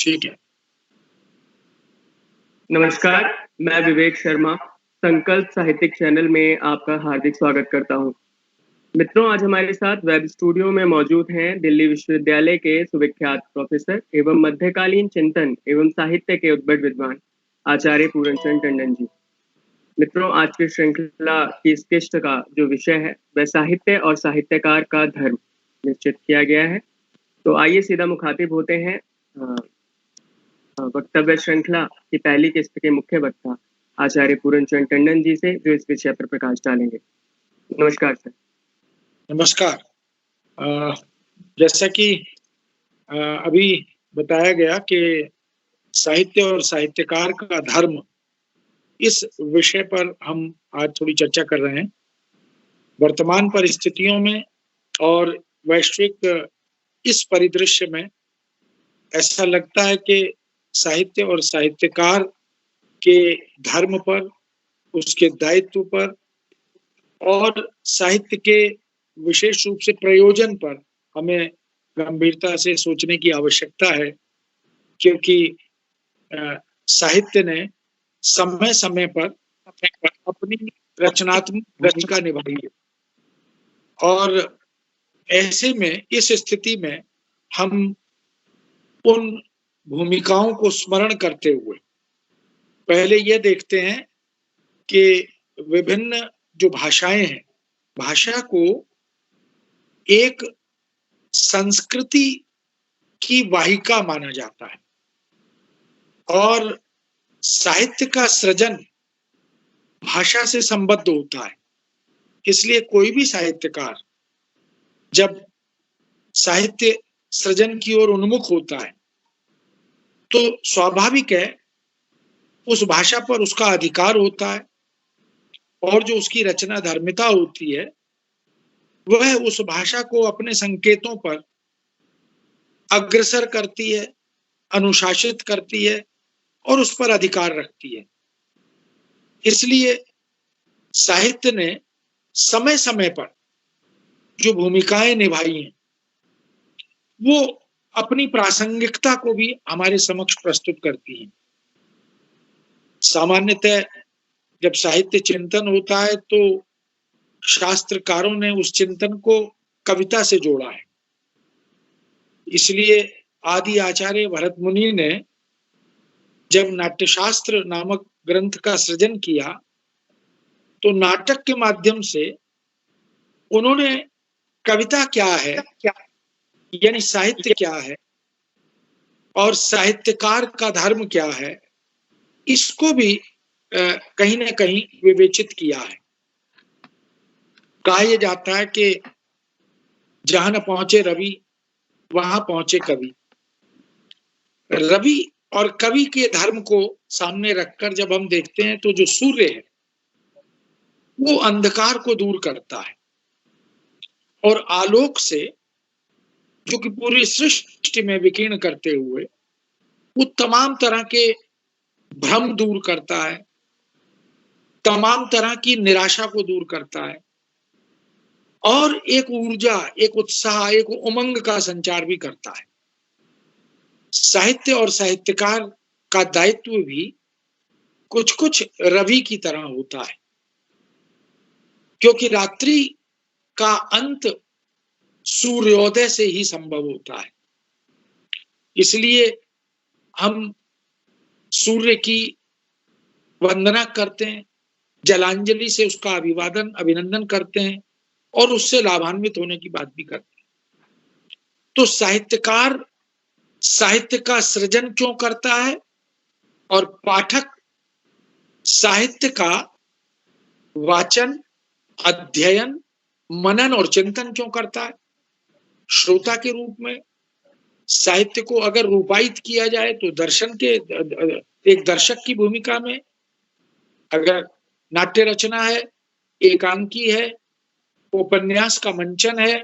ठीक है। नमस्कार, मैं विवेक शर्मा, संकल्प साहित्यिक चैनल में आपका हार्दिक स्वागत करता हूँ। मित्रों, आज हमारे साथ वेब स्टूडियो में मौजूद हैं दिल्ली विश्वविद्यालय के सुविख्यात प्रोफेसर एवं मध्यकालीन चिंतन एवं साहित्य के उद्भट विद्वान आचार्य पूरनचंद टंडन जी। मित्रों, आज की श्रृंखला की इस किस्त का जो विषय है वह साहित्य और साहित्यकार का धर्म निश्चित किया गया है। तो आइए सीधा मुखातिब होते हैं वक्तव्य श्रृंखला की पहली किस्त के मुख्य वक्ता आचार्य पूरनचंद टंडन जी से, जो इस विषय पर प्रकाश डालेंगे। नमस्कार सर। नमस्कार। जैसा कि अभी बताया गया कि साहित्य और साहित्यकार का धर्म, इस विषय पर हम आज थोड़ी चर्चा कर रहे हैं। वर्तमान परिस्थितियों में और वैश्विक इस परिदृश्य में ऐसा लगता है कि साहित्य और साहित्यकार के धर्म पर, उसके दायित्व पर और साहित्य के विशेष रूप से प्रयोजन पर हमें गंभीरता से सोचने की आवश्यकता है, क्योंकि साहित्य ने समय समय पर अपनी रचनात्मक भूमिका निभाई है और ऐसे में, इस स्थिति में हम उन भूमिकाओं को स्मरण करते हुए पहले ये देखते हैं कि विभिन्न जो भाषाएं हैं, भाषा को एक संस्कृति की वाहिका माना जाता है और साहित्य का सृजन भाषा से संबद्ध होता है। इसलिए कोई भी साहित्यकार जब साहित्य सृजन की ओर उन्मुख होता है तो स्वाभाविक है उस भाषा पर उसका अधिकार होता है और जो उसकी रचना धर्मिता होती है वह उस भाषा को अपने संकेतों पर अग्रसर करती है, अनुशासित करती है और उस पर अधिकार रखती है। इसलिए साहित्य ने समय समय पर जो भूमिकाएं निभाई हैं वो अपनी प्रासंगिकता को भी हमारे समक्ष प्रस्तुत करती हैं। सामान्यतः जब साहित्य चिंतन होता है तो शास्त्रकारों ने उस चिंतन को कविता से जोड़ा है। इसलिए आदि आचार्य भरत मुनि ने जब नाट्यशास्त्र नामक ग्रंथ का सृजन किया तो नाटक के माध्यम से उन्होंने कविता क्या है, यानी साहित्य क्या है और साहित्यकार का धर्म क्या है, इसको भी कहीं ना कहीं विवेचित किया है। कहा यह जाता है कि जहां न पहुंचे रवि वहां पहुंचे कवि। रवि और कवि के धर्म को सामने रखकर जब हम देखते हैं तो जो सूर्य है वो अंधकार को दूर करता है और आलोक से, जो कि पूरी सृष्टि में विकीर्ण करते हुए वो तमाम तरह के भ्रम दूर करता है, तमाम तरह की निराशा को दूर करता है और एक ऊर्जा, एक उत्साह, एक उमंग का संचार भी करता है। साहित्य और साहित्यकार का दायित्व भी कुछ कुछ रवि की तरह होता है, क्योंकि रात्रि का अंत सूर्योदय से ही संभव होता है। इसलिए हम सूर्य की वंदना करते हैं, जलांजलि से उसका अभिवादन अभिनंदन करते हैं और उससे लाभान्वित होने की बात भी करते हैं। तो साहित्यकार साहित्य का सृजन क्यों करता है और पाठक साहित्य का वाचन, अध्ययन, मनन और चिंतन क्यों करता है? श्रोता के रूप में साहित्य को अगर रूपायित किया जाए तो दर्शन के एक दर्शक की भूमिका में, अगर नाट्य रचना है, एकांकी है, उपन्यास का मंचन है,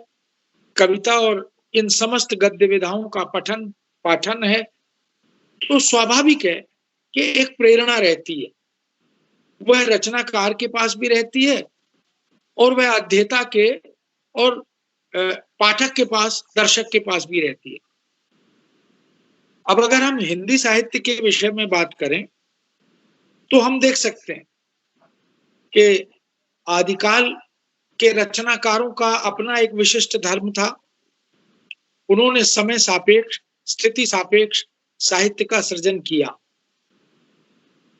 कविता और इन समस्त गद्य विधाओं का पठन पाठन है, तो स्वाभाविक है कि एक प्रेरणा रहती है। वह रचनाकार के पास भी रहती है और वह अध्येता के और पाठक के पास, दर्शक के पास भी रहती है। अब अगर हम हिंदी साहित्य के विषय में बात करें तो हम देख सकते हैं कि आदिकाल के रचनाकारों का अपना एक विशिष्ट धर्म था। उन्होंने समय सापेक्ष, स्थिति सापेक्ष साहित्य का सृजन किया।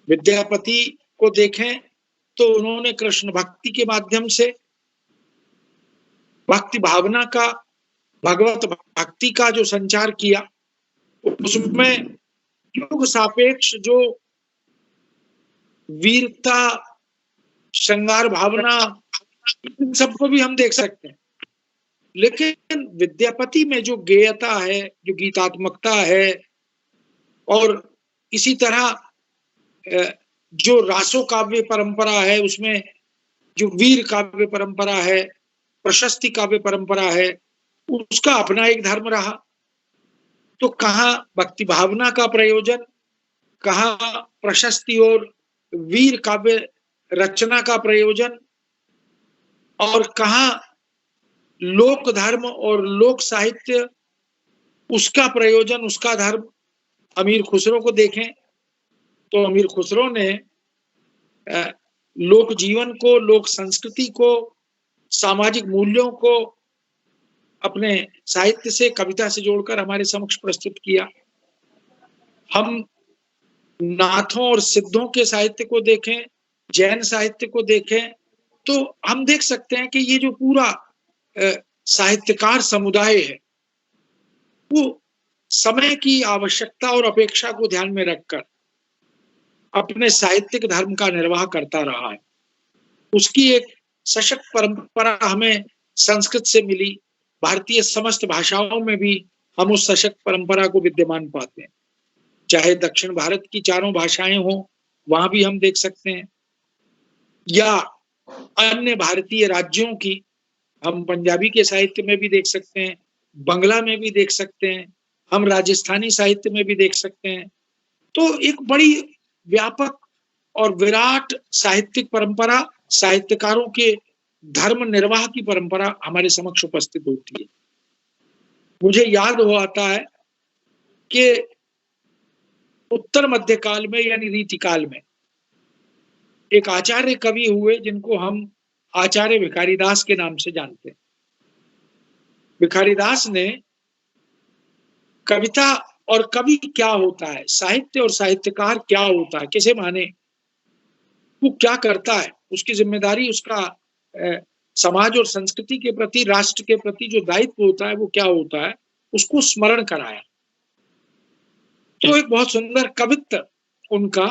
विद्यापति को देखें तो उन्होंने कृष्ण भक्ति के माध्यम से भक्ति भावना का, भगवत भक्ति का जो संचार किया, उसमें युग सापेक्ष जो वीरता, श्रृंगार भावना, इन सबको भी हम देख सकते हैं। लेकिन विद्यापति में जो गेयता है, जो गीतात्मकता है, और इसी तरह जो रासो काव्य परंपरा है, उसमें जो वीर काव्य परंपरा है, प्रशस्ति काव्य परंपरा है, उसका अपना एक धर्म रहा। तो कहाँ भक्ति भावना का प्रयोजन, कहाँ प्रशस्ति और वीर काव्य रचना का प्रयोजन, और कहाँ लोक धर्म और लोक साहित्य उसका प्रयोजन, उसका धर्म। अमीर खुसरो को देखें तो अमीर खुसरो ने लोक जीवन को, लोक संस्कृति को, सामाजिक मूल्यों को अपने साहित्य से, कविता से जोड़कर हमारे समक्ष प्रस्तुत किया। हम नाथों और सिद्धों के साहित्य को देखें, जैन साहित्य को देखें, तो हम देख सकते हैं कि ये जो पूरा साहित्यकार समुदाय है, वो समय की आवश्यकता और अपेक्षा को ध्यान में रखकर अपने साहित्यिक धर्म का निर्वाह करता रहा है। उसकी एक सशक्त परंपरा हमें संस्कृत से मिली। भारतीय समस्त भाषाओं में भी हम उस सशक्त परंपरा को विद्यमान पाते हैं। चाहे दक्षिण भारत की चारों भाषाएं हों, वहां भी हम देख सकते हैं, या अन्य भारतीय राज्यों की, हम पंजाबी के साहित्य में भी देख सकते हैं, बंगला में भी देख सकते हैं, हम राजस्थानी साहित्य में भी देख सकते हैं। तो एक बड़ी व्यापक और विराट साहित्यिक परंपरा, साहित्यकारों के धर्म निर्वाह की परंपरा हमारे समक्ष उपस्थित होती है। मुझे याद हो आता है कि उत्तर मध्य काल में, यानी रीतिकाल में, एक आचार्य कवि हुए जिनको हम आचार्य भिखारीदास के नाम से जानते हैं। भिखारीदास ने कविता और कवि क्या होता है, साहित्य और साहित्यकार क्या होता है, किसे माने, वो क्या करता है, उसकी जिम्मेदारी, उसका समाज और संस्कृति के प्रति, राष्ट्र के प्रति जो दायित्व होता है वो क्या होता है, उसको स्मरण कराया। तो एक बहुत सुंदर कवित्व उनका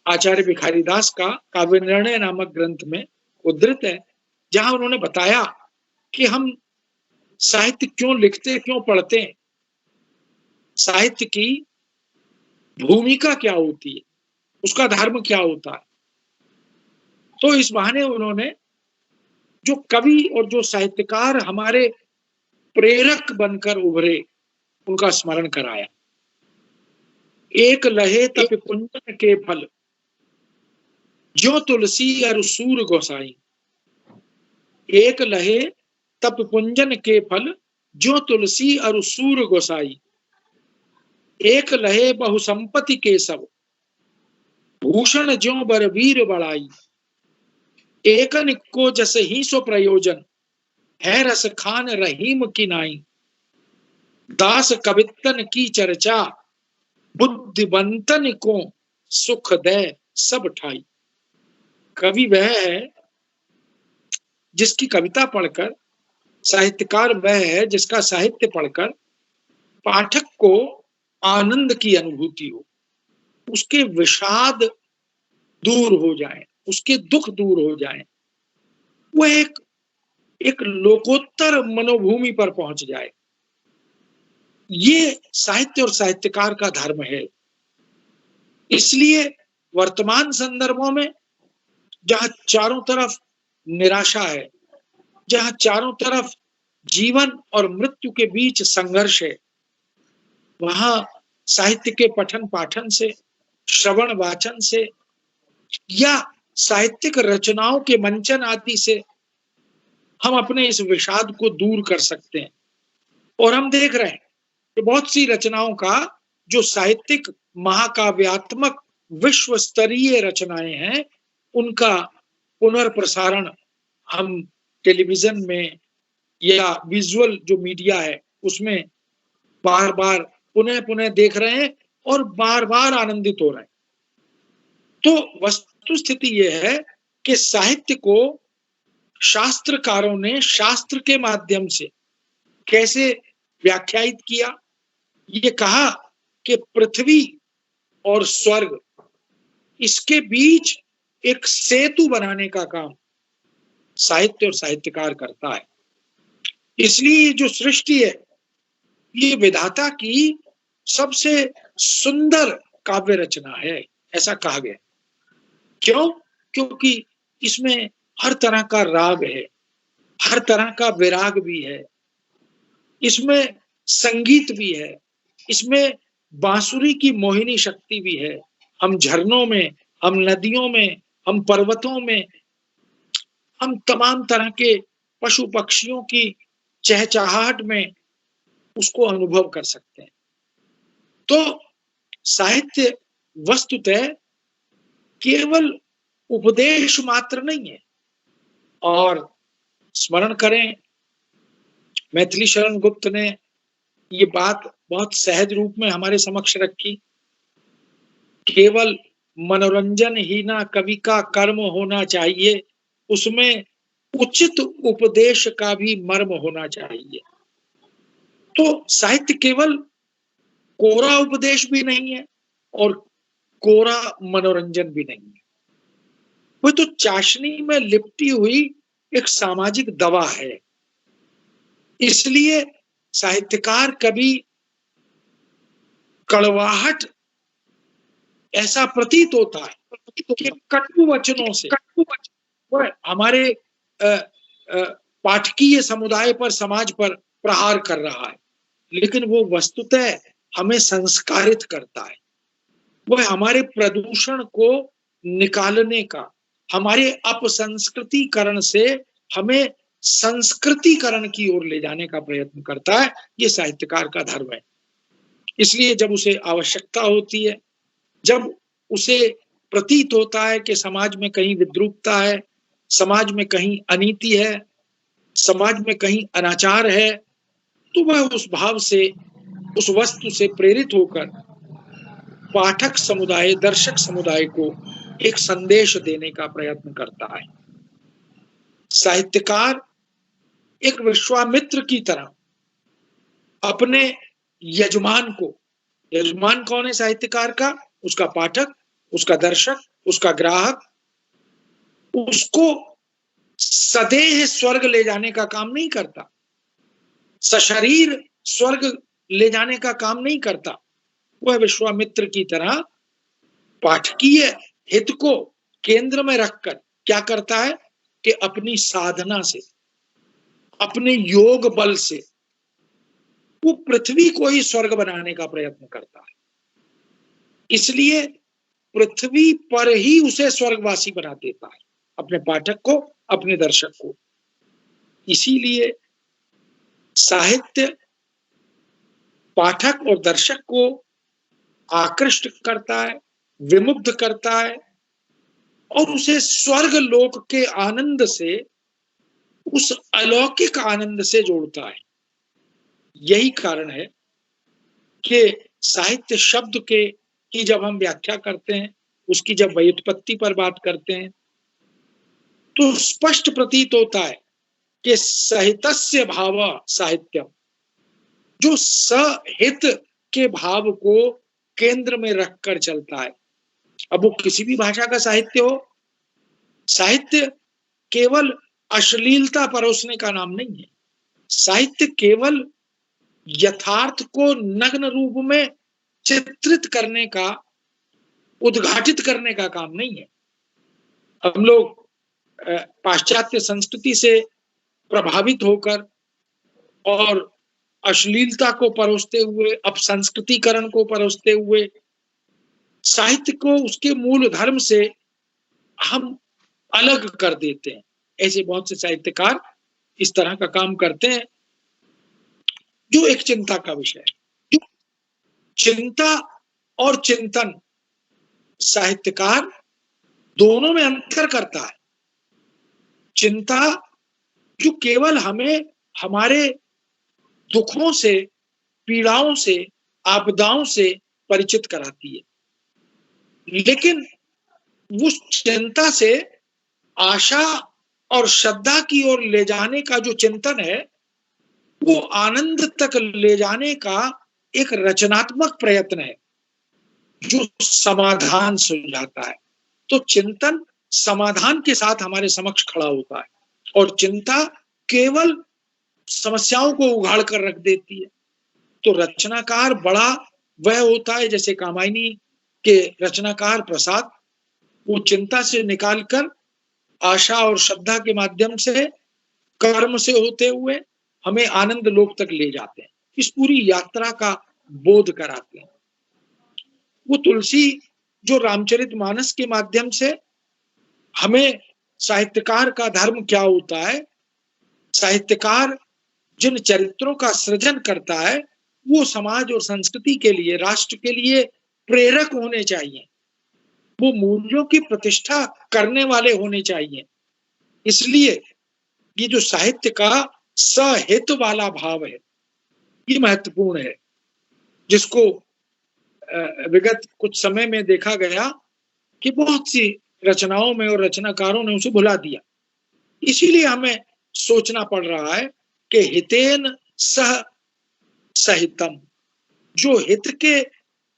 आचार्य भिखारीदास का काव्य निर्णय नामक ग्रंथ में उद्धृत है, जहां उन्होंने बताया कि हम साहित्य क्यों लिखते, क्यों पढ़ते हैं, साहित्य की भूमिका क्या होती है, उसका धर्म क्या होता है। तो इस बहाने उन्होंने जो कवि और जो साहित्यकार हमारे प्रेरक बनकर उभरे, उनका स्मरण कराया। एक लहे तप कुंजन के फल, ज्यों तुलसी अरु सूर गोसाई। एक लहे तप पुंजन के फल, ज्यों तुलसी अरु सूर गोसाई। एक लहे बहु संपत्ति के सब, भूषण ज्यों बरवीर बड़ाई। एकन को जस ही सो प्रयोजन, है रस खान रहीम की नाई। दास कवितन की चर्चा, बुद्धिबंतन को सुख दे सब ठाई। कवि वह है जिसकी कविता पढ़कर, साहित्यकार वह है जिसका साहित्य पढ़कर पाठक को आनंद की अनुभूति हो, उसके विषाद दूर हो जाए, उसके दुख दूर हो जाए, वह एक लोकोत्तर मनोभूमि पर पहुंच जाए। ये साहित्य और साहित्यकार का धर्म है। इसलिए वर्तमान संदर्भों में जहां चारों तरफ निराशा है, जहां चारों तरफ जीवन और मृत्यु के बीच संघर्ष है, वहां साहित्य के पठन पाठन से, श्रवण वाचन से, या साहित्यिक रचनाओं के मंचन आदि से हम अपने इस विषाद को दूर कर सकते हैं। और हम देख रहे हैं बहुत सी रचनाओं का जो साहित्यिक महाकाव्यात्मक विश्व स्तरीय रचनाएं हैं, उनका पुनर्प्रसारण हम टेलीविजन में या विजुअल जो मीडिया है उसमें बार बार पुनः पुनः देख रहे हैं और बार बार आनंदित हो रहे हैं। तो वस्तु स्थिति यह है कि साहित्य को शास्त्रकारों ने शास्त्र के माध्यम से कैसे व्याख्यायित किया। ये कहा कि पृथ्वी और स्वर्ग, इसके बीच एक सेतु बनाने का काम साहित्य और साहित्यकार करता है। इसलिए जो सृष्टि है ये विधाता की सबसे सुंदर काव्य रचना है, ऐसा कहा गया। क्यों? क्योंकि इसमें हर तरह का राग है, हर तरह का विराग भी है, इसमें संगीत भी है, इसमें बांसुरी की मोहिनी शक्ति भी है। हम झरनों में, हम नदियों में, हम पर्वतों में, हम तमाम तरह के पशु पक्षियों की चहचहाहट में उसको अनुभव कर सकते हैं। तो साहित्य वस्तुतः केवल उपदेश मात्र नहीं है। और स्मरण करें, मैथिली शरण गुप्त ने ये बात बहुत सहज रूप में हमारे समक्ष रखी। केवल मनोरंजन ही ना कवि का कर्म होना चाहिए, उसमें उचित उपदेश का भी मर्म होना चाहिए। तो साहित्य केवल कोरा उपदेश भी नहीं है और कोरा मनोरंजन भी नहीं है, वो तो चाशनी में लिपटी हुई एक सामाजिक दवा है। इसलिए साहित्यकार कभी कड़वाहट ऐसा प्रतीत होता है कि कटु वचनों से वह हमारे पाठकीय समुदाय पर, समाज पर प्रहार कर रहा है, लेकिन वो वस्तुतः हमें संस्कारित करता है। वह हमारे प्रदूषण को निकालने का, हमारे अपसंस्कृतिकरण से हमें संस्कृतिकरण की ओर ले जाने का प्रयत्न करता है। ये साहित्यकार का धर्म है। इसलिए जब उसे आवश्यकता होती है, जब उसे प्रतीत होता है कि समाज में कहीं विद्रूपता है, समाज में कहीं अनीति है, समाज में कहीं अनाचार है, तो वह उस भाव से, उस वस्तु से प्रेरित होकर पाठक समुदाय, दर्शक समुदाय को एक संदेश देने का प्रयत्न करता है। साहित्यकार एक विश्वामित्र की तरह अपने यजमान को, यजमान कौन है साहित्यकार का? उसका पाठक, उसका दर्शक, उसका ग्राहक, उसको सदेह स्वर्ग ले जाने का काम नहीं करता, सशरीर स्वर्ग ले जाने का काम नहीं करता। वह विश्वामित्र की तरह पाठकीय हित को केंद्र में रखकर क्या करता है कि अपनी साधना से, अपने योग बल से वो पृथ्वी को ही स्वर्ग बनाने का प्रयत्न करता है। इसलिए पृथ्वी पर ही उसे स्वर्गवासी बना देता है, अपने पाठक को, अपने दर्शक को। इसीलिए साहित्य पाठक और दर्शक को आकृष्ट करता है, विमुग्ध करता है और उसे स्वर्ग लोक के आनंद से, उस अलौकिक आनंद से जोड़ता है। यही कारण है कि साहित्य शब्द के की जब हम व्याख्या करते हैं, उसकी जब व्युत्पत्ति पर बात करते हैं, तो स्पष्ट प्रतीत होता है कि सहितस्य भाव साहित्यम, जो सहित के भाव को केंद्र में रखकर चलता है। अब वो किसी भी भाषा का साहित्य हो, साहित्य केवल अश्लीलता परोसने का नाम नहीं है। साहित्य केवल यथार्थ को नग्न रूप में चित्रित करने का, उद्घाटित करने का काम नहीं है। हम लोग पाश्चात्य संस्कृति से प्रभावित होकर और अश्लीलता को परोसते हुए, अपसंस्कृतिकरण को परोसते हुए साहित्य को उसके मूल धर्म से हम अलग कर देते हैं। ऐसे बहुत से साहित्यकार इस तरह का काम करते हैं, जो एक चिंता का विषय है। चिंता और चिंतन साहित्यकार दोनों में अंतर करता है। चिंता जो केवल हमें हमारे दुखों से, पीड़ाओं से, आपदाओं से परिचित कराती है, लेकिन उस चिंता से आशा और श्रद्धा की ओर ले जाने का जो चिंतन है, वो आनंद तक ले जाने का एक रचनात्मक प्रयत्न है जो समाधान सुलझाता है। तो चिंतन समाधान के साथ हमारे समक्ष खड़ा होता है और चिंता केवल समस्याओं को उघाड़ कर रख देती है। तो रचनाकार बड़ा वह होता है, जैसे कामायनी के रचनाकार प्रसाद, वो चिंता से निकालकर आशा और श्रद्धा के माध्यम से, कर्म से होते हुए हमें आनंद लोक तक ले जाते हैं, इस पूरी यात्रा का बोध कराते हैं। वो तुलसी जो रामचरितमानस के माध्यम से हमें साहित्यकार का धर्म क्या होता है, साहित्यकार जिन चरित्रों का सृजन करता है वो समाज और संस्कृति के लिए, राष्ट्र के लिए प्रेरक होने चाहिए, वो मूल्यों की प्रतिष्ठा करने वाले होने चाहिए। इसलिए ये जो साहित्य का सहित वाला भाव है ये महत्वपूर्ण है, जिसको विगत कुछ समय में देखा गया कि बहुत सी रचनाओं में और रचनाकारों ने उसे भुला दिया। इसीलिए हमें सोचना पड़ रहा है कि हितेन सह सहितम, जो हित के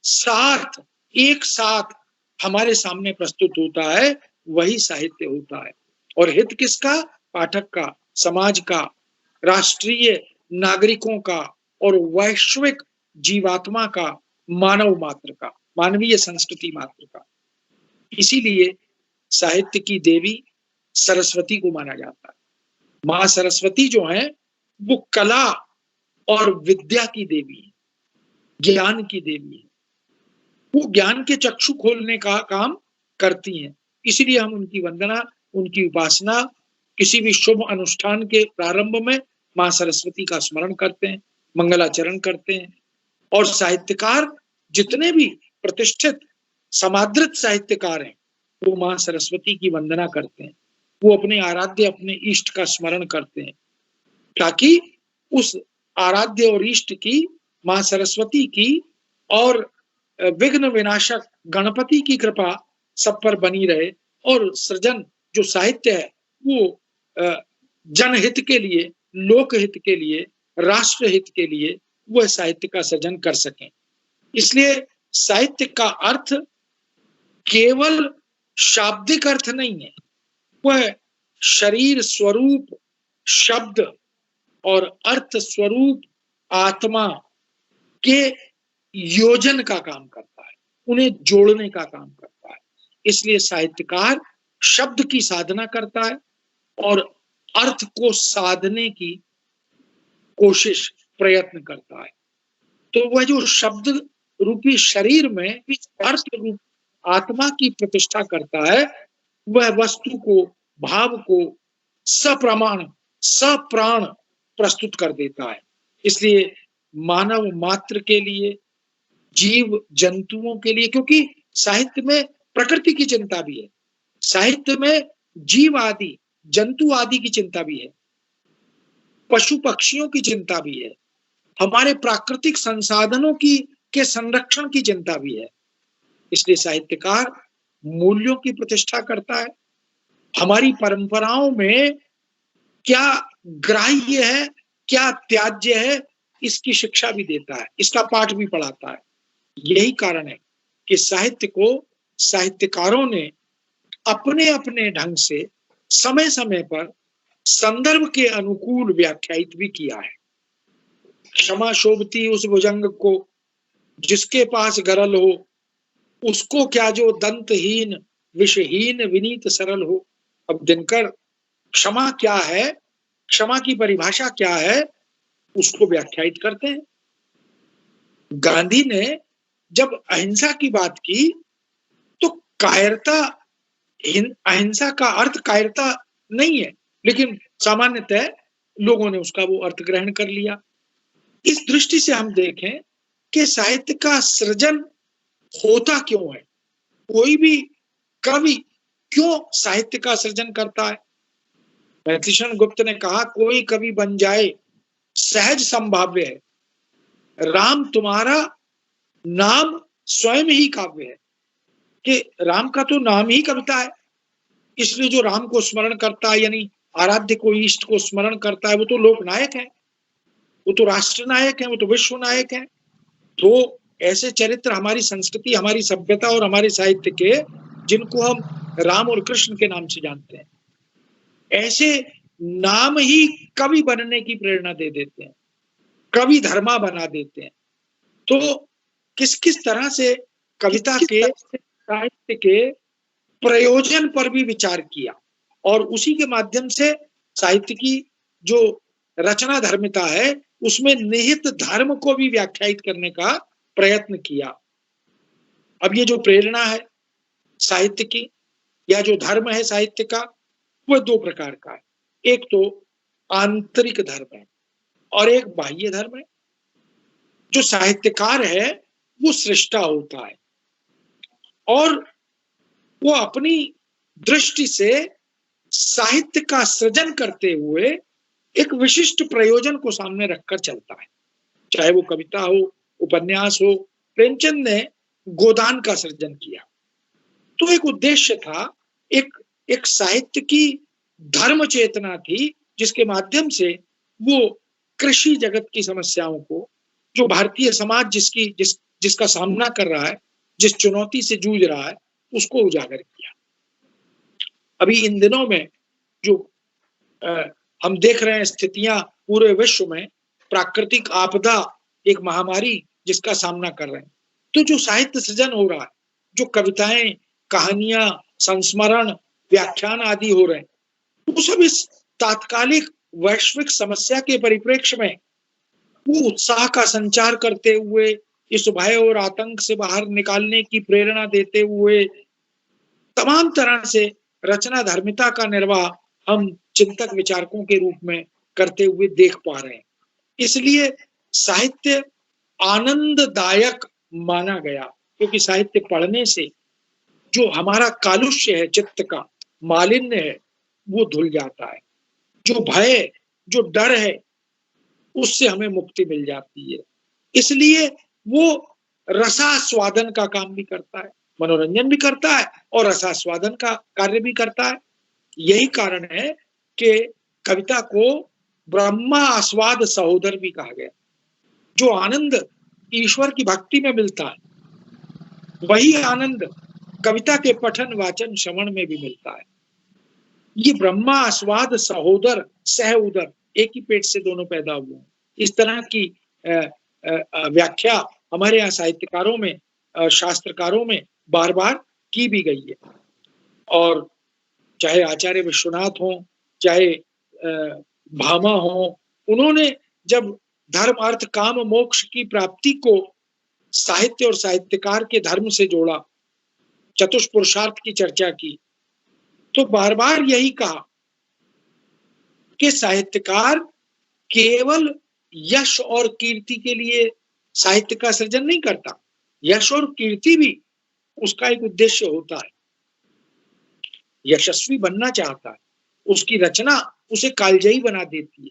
साथ एक साथ हमारे सामने प्रस्तुत होता है वही साहित्य होता है। और हित किसका? पाठक का, समाज का, राष्ट्रीय नागरिकों का और वैश्विक जीवात्मा का, मानव मात्र का, मानवीय संस्कृति मात्र का। इसीलिए साहित्य की देवी सरस्वती को माना जाता है। मां सरस्वती जो है वो कला और विद्या की देवी है, ज्ञान की देवी है, वो ज्ञान के चक्षु खोलने का काम करती हैं। इसलिए हम उनकी वंदना, उनकी उपासना, किसी भी शुभ अनुष्ठान के प्रारंभ में मां सरस्वती का स्मरण करते हैं, मंगलाचरण करते हैं। और साहित्यकार जितने भी प्रतिष्ठित समादृत साहित्यकार हैं वो मां सरस्वती की वंदना करते हैं, वो अपने आराध्य, अपने इष्ट का स्मरण करते हैं, ताकि उस आराध्य और इष्ट की, मां सरस्वती की और विघ्न विनाशक गणपति की कृपा सब पर बनी रहे और सृजन जो साहित्य है वो जनहित के लिए, लोकहित के लिए, राष्ट्रहित के लिए वह साहित्य का सृजन कर सकें। इसलिए साहित्य का अर्थ केवल शाब्दिक अर्थ नहीं है, वह शरीर स्वरूप शब्द और अर्थ स्वरूप आत्मा के योजन का काम करता है, उन्हें जोड़ने का काम करता है। इसलिए साहित्यकार शब्द की साधना करता है और अर्थ को साधने की कोशिश, प्रयत्न करता है। तो वह जो शब्द रूपी शरीर में इस अर्थ रूप आत्मा की प्रतिष्ठा करता है, वह वस्तु को, भाव को सप्रमाण, सप्राण प्रस्तुत कर देता है। इसलिए मानव मात्र के लिए, जीव जंतुओं के लिए, क्योंकि साहित्य में प्रकृति की चिंता भी है, साहित्य में जीव आदि, जंतु आदि की चिंता भी है, पशु पक्षियों की चिंता भी है, हमारे प्राकृतिक संसाधनों की के संरक्षण की चिंता भी है। इसलिए साहित्यकार मूल्यों की प्रतिष्ठा करता है, हमारी परंपराओं में क्या ग्राह्य है, क्या त्याज्य है, इसकी शिक्षा भी देता है, इसका पाठ भी पढ़ाता है। यही कारण है कि साहित्य को साहित्यकारों ने अपने अपने ढंग से समय समय पर संदर्भ के अनुकूल व्याख्यायित भी किया है। क्षमा शोभती उस भुजंग को, जिसके पास गरल हो, उसको क्या जो दंतहीन विषहीन विनीत सरल हो। अब दिनकर क्षमा क्या है, क्षमा की परिभाषा क्या है, उसको व्याख्यायित करते हैं। गांधी ने जब अहिंसा की बात की तो कायरता, अहिंसा का अर्थ कायरता नहीं है, लेकिन सामान्यतः लोगों ने उसका वो अर्थ ग्रहण कर लिया। इस दृष्टि से हम देखें कि साहित्य का सृजन होता क्यों है, कोई भी कवि क्यों साहित्य का सृजन करता है। मैथिलीशरण गुप्त ने कहा, कोई कवि बन जाए सहज संभाव्य है, राम तुम्हारा नाम स्वयं ही काव्य है। कि राम का तो नाम ही कविता है, इसलिए जो राम को स्मरण करता है, यानी आराध्य को, इष्ट को स्मरण करता है, वो तो लोक नायक है, वो तो राष्ट्र नायक है, वो तो विश्व नायक है। तो ऐसे चरित्र हमारी संस्कृति, हमारी सभ्यता और हमारे साहित्य के, जिनको हम राम और कृष्ण के नाम से जानते हैं, ऐसे नाम ही कवि बनने की प्रेरणा दे देते हैं, कवि धर्मा बना देते हैं। तो किस किस तरह से कविता के, साहित्य के प्रयोजन पर भी विचार किया और उसी के माध्यम से साहित्य की जो रचना धर्मिता है, उसमें निहित धर्म को भी व्याख्यायित करने का प्रयत्न किया। अब ये जो प्रेरणा है साहित्य की, या जो धर्म है साहित्य का, वो दो प्रकार का है। एक तो आंतरिक धर्म है और एक बाह्य धर्म है। जो साहित्यकार है वो सृष्टा होता है और वो अपनी दृष्टि से साहित्य का सृजन करते हुए एक विशिष्ट प्रयोजन को सामने रखकर चलता है, चाहे वो कविता हो, उपन्यास हो। प्रेमचंद ने गोदान का सृजन किया, तो एक उद्देश्य था, एक साहित्य की धर्म चेतना थी, जिसके माध्यम से वो कृषि जगत की समस्याओं को, जो भारतीय समाज जिसका सामना कर रहा है, जिस चुनौती से जूझ रहा है, उसको उजागर किया। अभी इन दिनों में जो हम देख रहे हैं स्थितियां पूरे विश्व में, प्राकृतिक आपदा, एक महामारी जिसका सामना कर रहे हैं, तो जो साहित्य सृजन हो रहा है, जो कविताएं, कहानियां, संस्मरण, व्याख्यान आदि हो रहे हैं, वो सब इस तात्कालिक वैश्विक समस्या के परिप्रेक्ष्य में वो उत्साह का संचार करते हुए, इस भय और आतंक से बाहर निकालने की प्रेरणा देते हुए, तमाम तरह से रचना धर्मिता का निर्वाह हम चिंतक विचारकों के रूप में करते हुए देख पा रहे हैं। इसलिए साहित्य आनंददायक माना गया, क्योंकि साहित्य पढ़ने से जो हमारा कालुष्य है, चित्त का मालिन्य है, वो धुल जाता है। जो भय, जो डर है, उससे हमें मुक्ति मिल जाती है। इसलिए वो रसास्वादन का काम भी करता है, मनोरंजन भी करता है और रसास्वादन का कार्य भी करता है। यही कारण है कि कविता को ब्रह्मा आस्वाद सहोदर भी कहा गया। जो आनंद ईश्वर की भक्ति में मिलता है, वही आनंद कविता के पठन, वाचन, श्रवण में भी मिलता है। ये ब्रह्मा आस्वाद सहोदर, सह उदर, एक ही पेट से दोनों पैदा हुए हैं, इस तरह की व्याख्या हमारे यहाँ साहित्यकारों में, शास्त्रकारों में बार बार की भी गई है। और चाहे आचार्य विश्वनाथ हो, चाहे भामा हो, उन्होंने जब धर्म, अर्थ, काम, मोक्ष की प्राप्ति को साहित्य और साहित्यकार के धर्म से जोड़ा, चतुष्पुरुषार्थ की चर्चा की, तो बार बार यही कहा कि साहित्यकार केवल यश और कीर्ति के लिए साहित्य का सृजन नहीं करता। यश और कीर्ति भी उसका एक उद्देश्य होता है। यशस्वी बनना चाहता है, उसकी रचना उसे कालजयी बना देती है।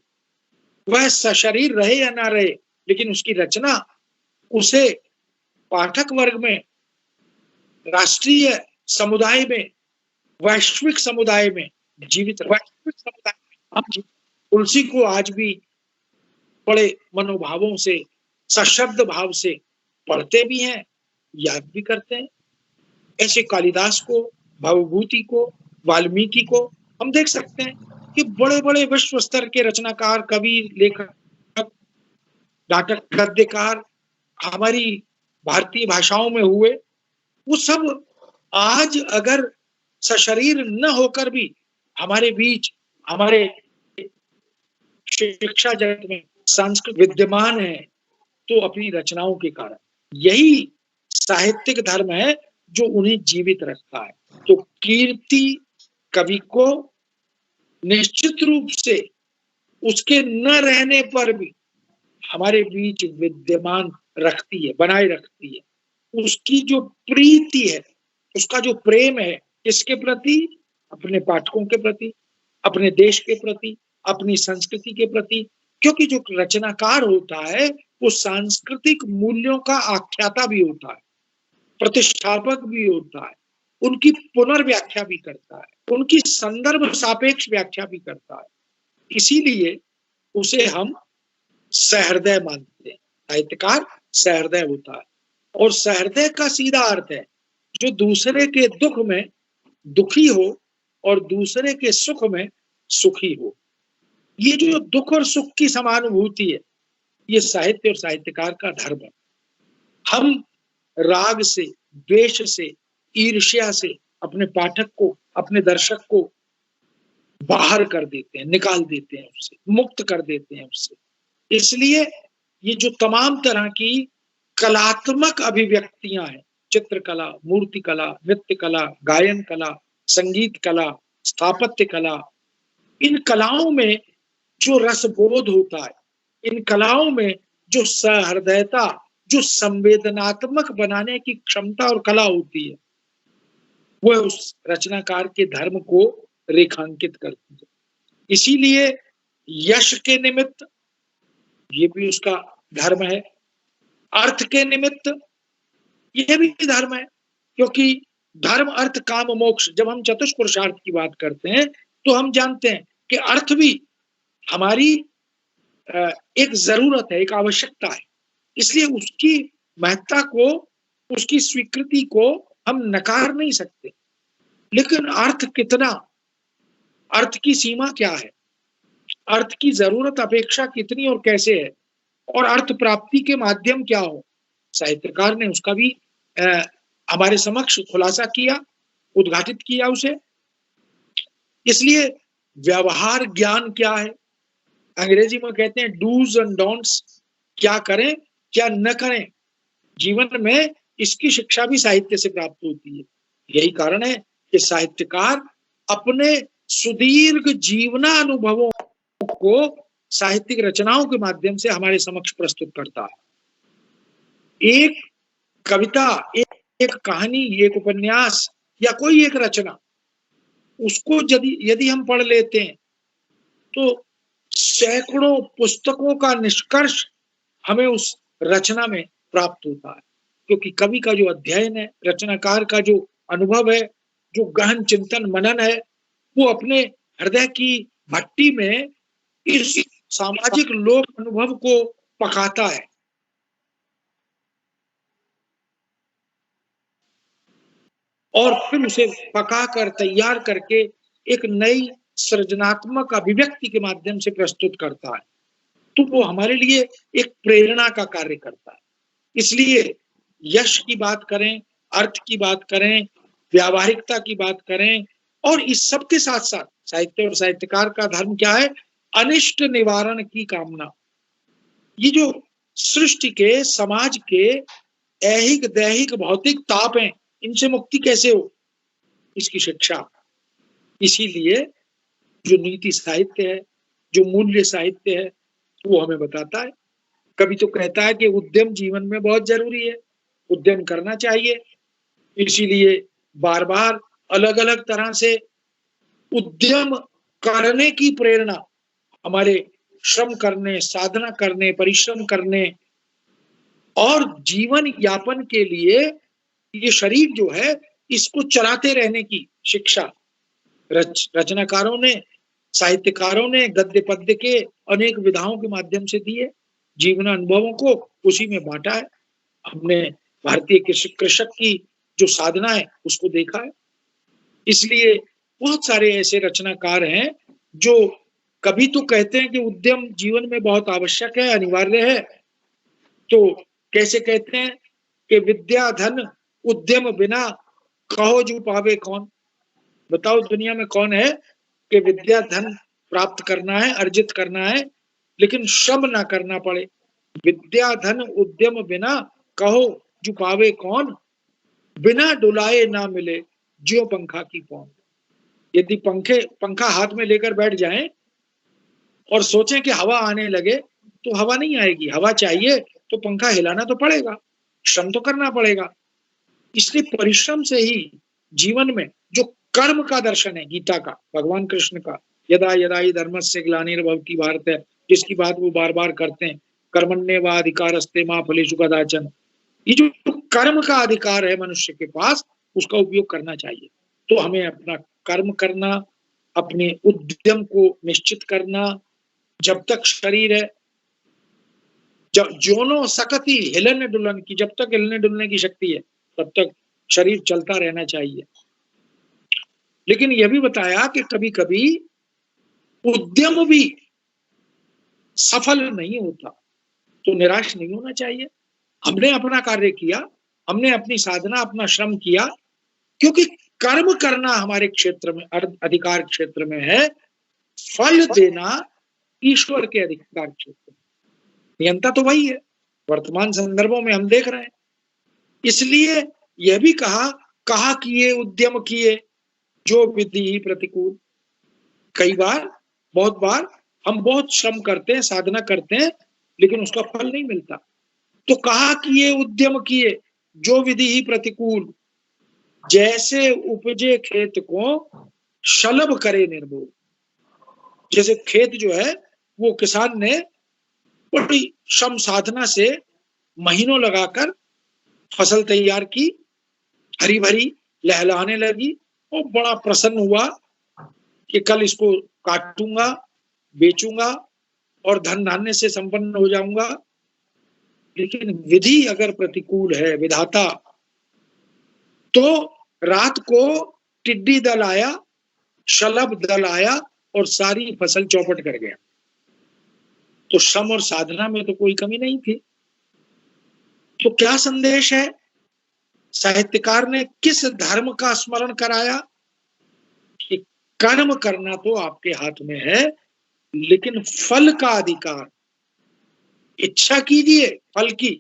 वह सशरीर रहे या ना रहे, लेकिन उसकी रचना उसे पाठक वर्ग में, राष्ट्रीय समुदाय में, वैश्विक समुदाय में जीवित रहे। वैश्विक समुदाय में हम तुलसी को आज भी बड़े मनोभावों से, सशब्द भाव से पढ़ते भी हैं, याद भी करते हैं। ऐसे कालिदास को, भवभूति को, वाल्मीकि को हम देख सकते हैं कि बड़े बड़े विश्व स्तर के रचनाकार, कवि, लेखक, नाटक, गद्यकार हमारी भारतीय भाषाओं में हुए, वो सब आज अगर सशरीर न होकर भी हमारे बीच, हमारे शिक्षा जगत में संस्कृत विद्यमान है, तो अपनी रचनाओं के कारण। यही साहित्यिक धर्म है जो उन्हें जीवित रखता है। तो कीर्ति कवि को निश्चित रूप से उसके न रहने पर भी हमारे बीच विद्यमान रखती है, बनाए रखती है। उसकी जो प्रीति है, उसका जो प्रेम है, किसके प्रति? अपने पाठकों के प्रति, अपने देश के प्रति, अपनी संस्कृति के प्रति। क्योंकि जो रचनाकार होता है वो सांस्कृतिक मूल्यों का आख्याता भी होता है, प्रतिष्ठापक भी होता है, उनकी पुनर्व्याख्या भी करता है, उनकी संदर्भ सापेक्ष व्याख्या भी करता है। इसीलिए उसे हम सहृदय मानते हैं। साहित्यकार सहृदय होता है, और सहृदय का सीधा अर्थ है जो दूसरे के दुख में दुखी हो और दूसरे के सुख में सुखी हो। ये जो दुख और सुख की समानुभूति है, ये साहित्य और साहित्यकार का धर्म है। हम राग से, द्वेष से, ईर्ष्या से अपने पाठक को, अपने दर्शक को बाहर कर देते हैं, निकाल देते हैं, उससे मुक्त कर देते हैं उससे। इसलिए ये जो तमाम तरह की कलात्मक अभिव्यक्तियां हैं, चित्रकला, मूर्ति कला, नृत्य कला, गायन कला, संगीत कला, स्थापत्य कला, इन कलाओं में जो रसबोध होता है, इन कलाओं में जो सहृदयता, जो संवेदनात्मक बनाने की क्षमता और कला होती है, वह उस रचनाकार के धर्म को रेखांकित करती है। इसीलिए यश के निमित्त ये भी उसका धर्म है, अर्थ के निमित्त यह भी धर्म है। क्योंकि धर्म, अर्थ, काम, मोक्ष, जब हम चतुष्पुरुषार्थ की बात करते हैं तो हम जानते हैं कि अर्थ भी हमारी एक जरूरत है, एक आवश्यकता है। इसलिए उसकी महत्ता को, उसकी स्वीकृति को हम नकार नहीं सकते। लेकिन अर्थ कितना, अर्थ की सीमा क्या है, अर्थ की जरूरत अपेक्षा कितनी और कैसे है, और अर्थ प्राप्ति के माध्यम क्या हो, साहित्यकार ने उसका भी हमारे समक्ष खुलासा किया, उद्घाटित किया उसे। इसलिए व्यवहार ज्ञान क्या है, अंग्रेजी में कहते हैं डूज एंड डोंट्स, क्या करें क्या न करें जीवन में, इसकी शिक्षा भी साहित्य से प्राप्त होती है। यही कारण है कि साहित्यकार अपने सुदीर्घ जीवनानुभवों को साहित्यिक रचनाओं के माध्यम से हमारे समक्ष प्रस्तुत करता है। एक कविता, एक कहानी, एक उपन्यास या कोई एक रचना, उसको यदि हम पढ़ लेते हैं तो सैकड़ों पुस्तकों का निष्कर्ष हमें उस रचना में प्राप्त होता है। क्योंकि कवि का जो अध्ययन है, रचनाकार का जो अनुभव है, जो गहन चिंतन मनन है, वो अपने हृदय की भट्टी में इस सामाजिक लोक अनुभव को पकाता है, और फिर उसे पकाकर तैयार करके एक नई सृजनात्मक अभिव्यक्ति के माध्यम से प्रस्तुत करता है। तो वो हमारे लिए एक प्रेरणा का कार्य करता है। इसलिए यश की बात करें, अर्थ की बात करें, व्यावहारिकता की बात करें, और इस सब के साथ साथ साहित्य और साहित्यकार का धर्म क्या है? अनिष्ट निवारण की कामना। ये जो सृष्टि के, समाज के ऐहिक, दैहिक, भौतिक ताप हैं, इनसे मुक्ति कैसे हो, इसकी शिक्षा। इसीलिए जो नीति साहित्य है, जो मूल्य साहित्य है, वो हमें बताता है। कभी तो कहता है कि उद्यम जीवन में बहुत जरूरी है, उद्यम करना चाहिए। इसीलिए बार बार अलग अलग तरह से उद्यम करने की प्रेरणा हमारे श्रम करने, साधना करने, परिश्रम करने और जीवन यापन के लिए ये शरीर जो है इसको चलाते रहने की शिक्षा रचनाकारों ने, साहित्यकारों ने गद्य पद्य के अनेक विधाओं के माध्यम से दिए, जीवन अनुभवों को उसी में बांटा है। हमने भारतीय कृषक की जो साधना है उसको देखा है। इसलिए बहुत सारे ऐसे रचनाकार हैं जो कभी तो कहते हैं कि उद्यम जीवन में बहुत आवश्यक है, अनिवार्य है। तो कैसे कहते हैं कि विद्या धन उद्यम बिना कहो जो पावे कौन। बताओ दुनिया में कौन है कि विद्या धन प्राप्त करना है, अर्जित करना है, लेकिन श्रम ना करना पड़े। विद्या धन उद्यम बिना कहो जो पावे कौन, बिना डुलाए ना मिले ज्यों पंखा की पौन। यदि पंखा हाथ में लेकर बैठ जाएं और सोचें कि हवा आने लगे, तो हवा नहीं आएगी। हवा चाहिए तो पंखा हिलाना तो पड़ेगा, श्रम तो करना पड़ेगा। इसलिए परिश्रम से ही जीवन में जो कर्म का दर्शन है गीता का, भगवान कृष्ण का, यदा यदा ही धर्मस्य ग्लानिर्भवति भारत, है जिसकी बात वो बार बार करते हैं, कर्मण्येवाधिकारस्ते मा फलेषु कदाचन। ये जो कर्म का अधिकार है मनुष्य के पास, उसका उपयोग करना चाहिए। तो हमें अपना कर्म करना, अपने उद्यम को निश्चित करना, जब तक शरीर है, जब जोनो सकती हिलन डुलन की, जब तक हिलने डुलने की शक्ति है तब तक शरीर चलता रहना चाहिए। लेकिन यह भी बताया कि कभी कभी उद्यम भी सफल नहीं होता, तो निराश नहीं होना चाहिए। हमने अपना कार्य किया, हमने अपनी साधना, अपना श्रम किया, क्योंकि कर्म करना हमारे क्षेत्र में, अधिकार क्षेत्र में है, फल देना ईश्वर के अधिकार क्षेत्र में। नियंता तो वही है, वर्तमान संदर्भों में हम देख रहे हैं। इसलिए यह भी कहा किए उद्यम किए जो विधि ही प्रतिकूल। कई बार, बहुत बार हम बहुत श्रम करते हैं, साधना करते हैं, लेकिन उसका फल नहीं मिलता। तो कहा किए उद्यम किए जो विधि ही प्रतिकूल, जैसे उपजे खेत को शलभ करे निर्मूल। जैसे खेत जो है वो किसान ने बड़ी श्रम साधना से महीनों लगाकर फसल तैयार की, हरी भरी लहलहाने लगी, और बड़ा प्रसन्न हुआ कि कल इसको काटूंगा, बेचूंगा और धन धान्य से संपन्न हो जाऊंगा। लेकिन विधि अगर प्रतिकूल है, विधाता, तो रात को टिड्डी दल आया, शलभ दल आया और सारी फसल चौपट कर गया। तो श्रम और साधना में तो कोई कमी नहीं थी। तो क्या संदेश है? साहित्यकार ने किस धर्म का स्मरण कराया कि कर्म करना तो आपके हाथ में है, लेकिन फल का अधिकार, इच्छा कीजिए फल की,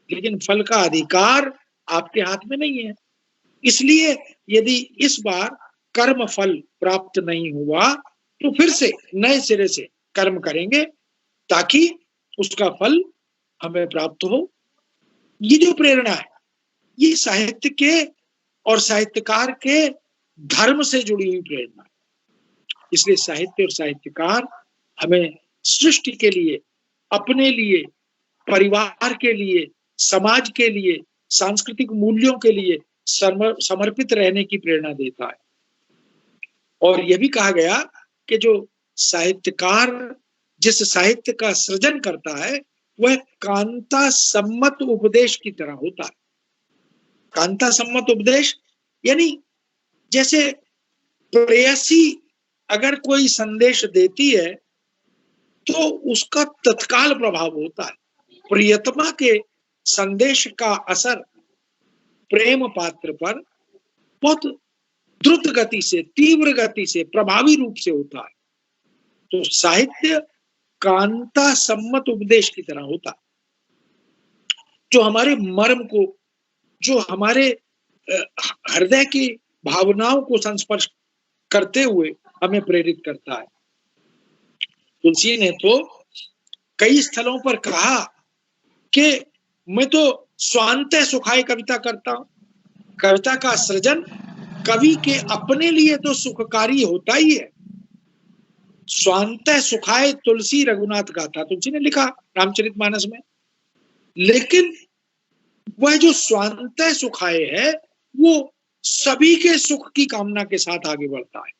लेकिन फल का अधिकार आपके हाथ में नहीं है। इसलिए यदि इस बार कर्म फल प्राप्त नहीं हुआ तो फिर से नए सिरे से कर्म करेंगे ताकि उसका फल हमें प्राप्त हो। ये जो प्रेरणा है, ये साहित्य के और साहित्यकार के धर्म से जुड़ी हुई प्रेरणा है। इसलिए साहित्य और साहित्यकार हमें सृष्टि के लिए, अपने लिए, परिवार के लिए, समाज के लिए, सांस्कृतिक मूल्यों के लिए समर्पित रहने की प्रेरणा देता है। और यह भी कहा गया कि जो साहित्यकार जिस साहित्य का सृजन करता है वह कांता सम्मत उपदेश की तरह होता है। कांता सम्मत उपदेश यानी जैसे प्रेयसी अगर कोई संदेश देती है तो उसका तत्काल प्रभाव होता है। प्रियतमा के संदेश का असर प्रेम पात्र पर बहुत द्रुत गति से, तीव्र गति से, प्रभावी रूप से होता है। तो साहित्य कांता सम्मत उपदेश की तरह होता है, जो हमारे मर्म को, जो हमारे हृदय की भावनाओं को संस्पर्श करते हुए हमें प्रेरित करता है। तुलसी ने तो कई स्थलों पर कहा कि मैं तो स्वांतः सुखाय कविता करता हूं। कविता का सृजन कवि के अपने लिए तो सुखकारी होता ही है। स्वांतः सुखाय तुलसी रघुनाथ गाथा, तुलसी ने लिखा रामचरितमानस में। लेकिन वह जो स्वांतः सुखाय है वो सभी के सुख की कामना के साथ आगे बढ़ता है।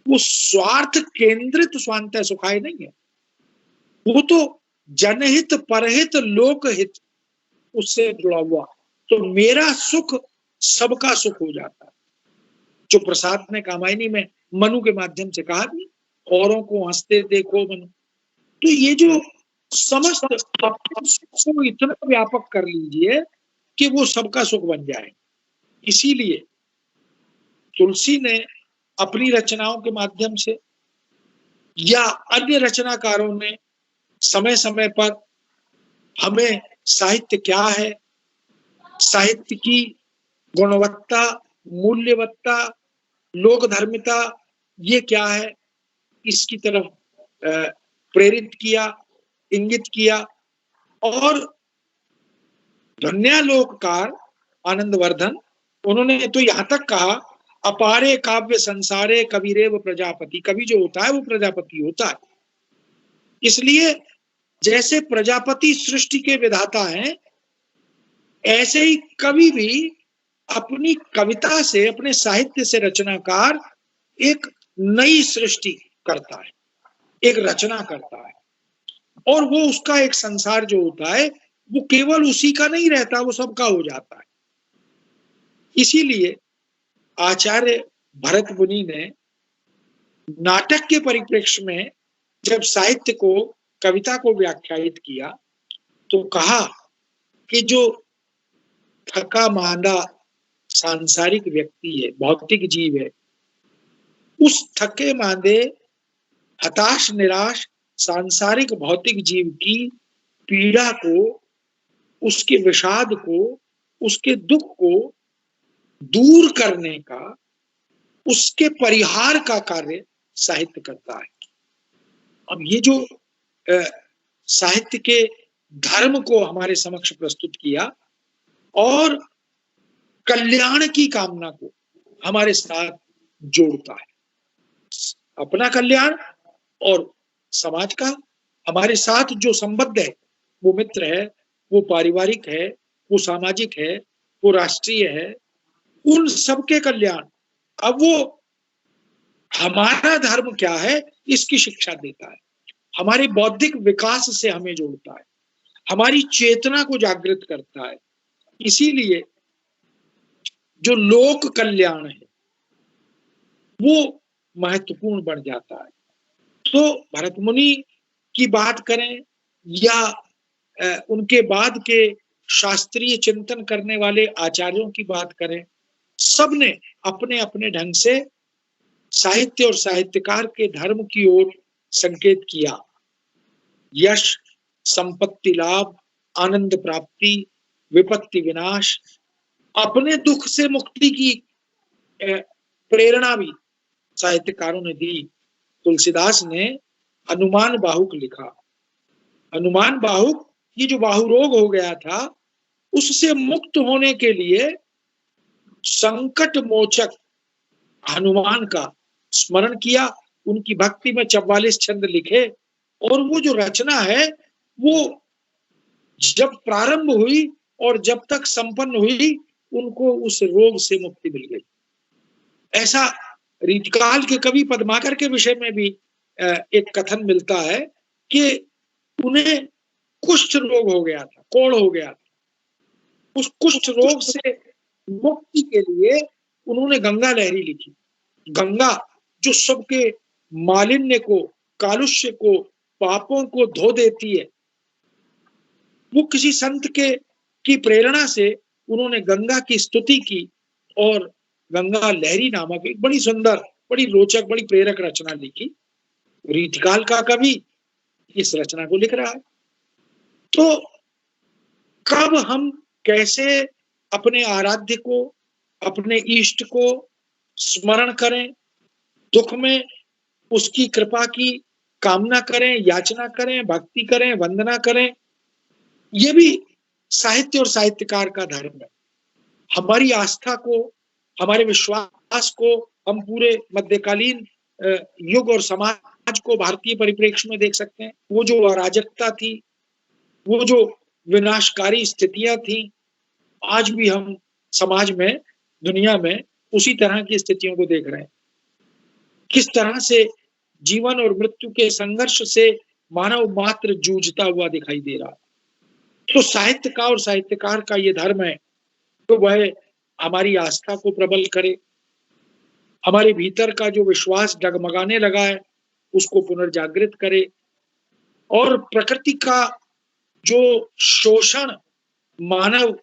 वो स्वार्थ केंद्रित स्वांतः सुखाय नहीं है, वो तो जनहित, परहित, लोकहित उससे जुड़ा हुआ। तो मेरा सुख सबका सुख हो जाता है। जो प्रसाद ने कामायनी में मनु के माध्यम से कहा नहीं, औरों को हंसते देखो मनु। तो ये जो समस्त को इतना व्यापक कर लीजिए कि वो सबका सुख बन जाए। इसीलिए तुलसी ने अपनी रचनाओं के माध्यम से या अन्य रचनाकारों ने समय समय पर हमें साहित्य क्या है, साहित्य की गुणवत्ता, मूल्यवत्ता, लोक धर्मिता ये क्या है, इसकी तरफ प्रेरित किया, इंगित किया। और ध्वन्यालोककार आनंदवर्धन, उन्होंने तो यहां तक कहा, अपारे काव्य संसारे कविरेव प्रजापति, कवि जो होता है वो प्रजापति होता है। इसलिए जैसे प्रजापति सृष्टि के विधाता हैं, ऐसे ही कवि भी अपनी कविता से, अपने साहित्य से रचनाकार एक नई सृष्टि करता है, एक रचना करता है, और वो उसका एक संसार जो होता है वो केवल उसी का नहीं रहता, वो सबका हो जाता है। इसीलिए आचार्य भरत मुनि ने नाटक के परिप्रेक्ष्य में जब साहित्य को, कविता को व्याख्यायित किया, तो कहा कि जो थका मांदा सांसारिक व्यक्ति है, भौतिक जीव है, उस थके मांदे, हताश निराश सांसारिक भौतिक जीव की पीड़ा को, उसके विषाद को, उसके दुख को दूर करने का, उसके परिहार का कार्य साहित्य करता है। अब ये जो साहित्य के धर्म को हमारे समक्ष प्रस्तुत किया और कल्याण की कामना को हमारे साथ जोड़ता है, अपना कल्याण और समाज का। हमारे साथ जो संबद्ध है, वो मित्र है, वो पारिवारिक है, वो सामाजिक है, वो राष्ट्रीय है, उन सबके कल्याण। अब वो हमारा धर्म क्या है इसकी शिक्षा देता है, हमारे बौद्धिक विकास से हमें जोड़ता है, हमारी चेतना को जागृत करता है। इसीलिए जो लोक कल्याण है वो महत्वपूर्ण बन जाता है। तो भरत मुनि की बात करें या उनके बाद के शास्त्रीय चिंतन करने वाले आचार्यों की बात करें, सबने अपने अपने ढंग से साहित्य और साहित्यकार के धर्म की ओर संकेत किया। यश, संपत्ति लाभ, आनंद प्राप्ति, विपत्ति विनाश, अपने दुख से मुक्ति की प्रेरणा भी साहित्यकारों ने दी। तुलसीदास ने हनुमान बाहुक लिखा। हनुमान बाहुक, ये जो बाहु रोग हो गया था, उससे मुक्त होने के लिए संकट मोचक हनुमान का स्मरण किया, उनकी भक्ति में 44 छंद लिखे, और वो जो रचना है वो जब प्रारंभ हुई और जब तक संपन्न हुई, उनको उस रोग से मुक्ति मिल गई। ऐसा रीतकाल के कवि पद्माकर के विषय में भी एक कथन मिलता है कि उन्हें कुष्ठ रोग हो गया था, कोढ़ हो गया था। उस कुष्ठ रोग से मुक्ति के लिए उन्होंने गंगा लहरी लिखी। गंगा जो सबके मालिन्य को, कालुष्य को, पापों को धो देती है, वो किसी संत की प्रेरणा से उन्होंने गंगा की स्तुति की और गंगा लहरी नामक एक बड़ी सुंदर, बड़ी रोचक, बड़ी प्रेरक रचना लिखी। रीतकाल का कवि इस रचना को लिख रहा है। तो कब हम कैसे अपने आराध्य को, अपने इष्ट को स्मरण करें, दुख में उसकी कृपा की कामना करें, याचना करें, भक्ति करें, वंदना करें, ये भी साहित्य और साहित्यकार का धर्म है। हमारी आस्था को, हमारे विश्वास को हम पूरे मध्यकालीन युग और समाज को भारतीय परिप्रेक्ष्य में देख सकते हैं। वो जो अराजकता थी, वो जो विनाशकारी स्थितियां थी, आज भी हम समाज में, दुनिया में उसी तरह की स्थितियों को देख रहे हैं। किस तरह से जीवन और मृत्यु के संघर्ष से मानव मात्र जूझता हुआ दिखाई दे रहा है। तो साहित्य का और साहित्यकार का ये धर्म है तो वह हमारी आस्था को प्रबल करे, हमारे भीतर का जो विश्वास डगमगाने लगा है उसको पुनर्जागृत करे, और प्रकृति का जो शोषण मानव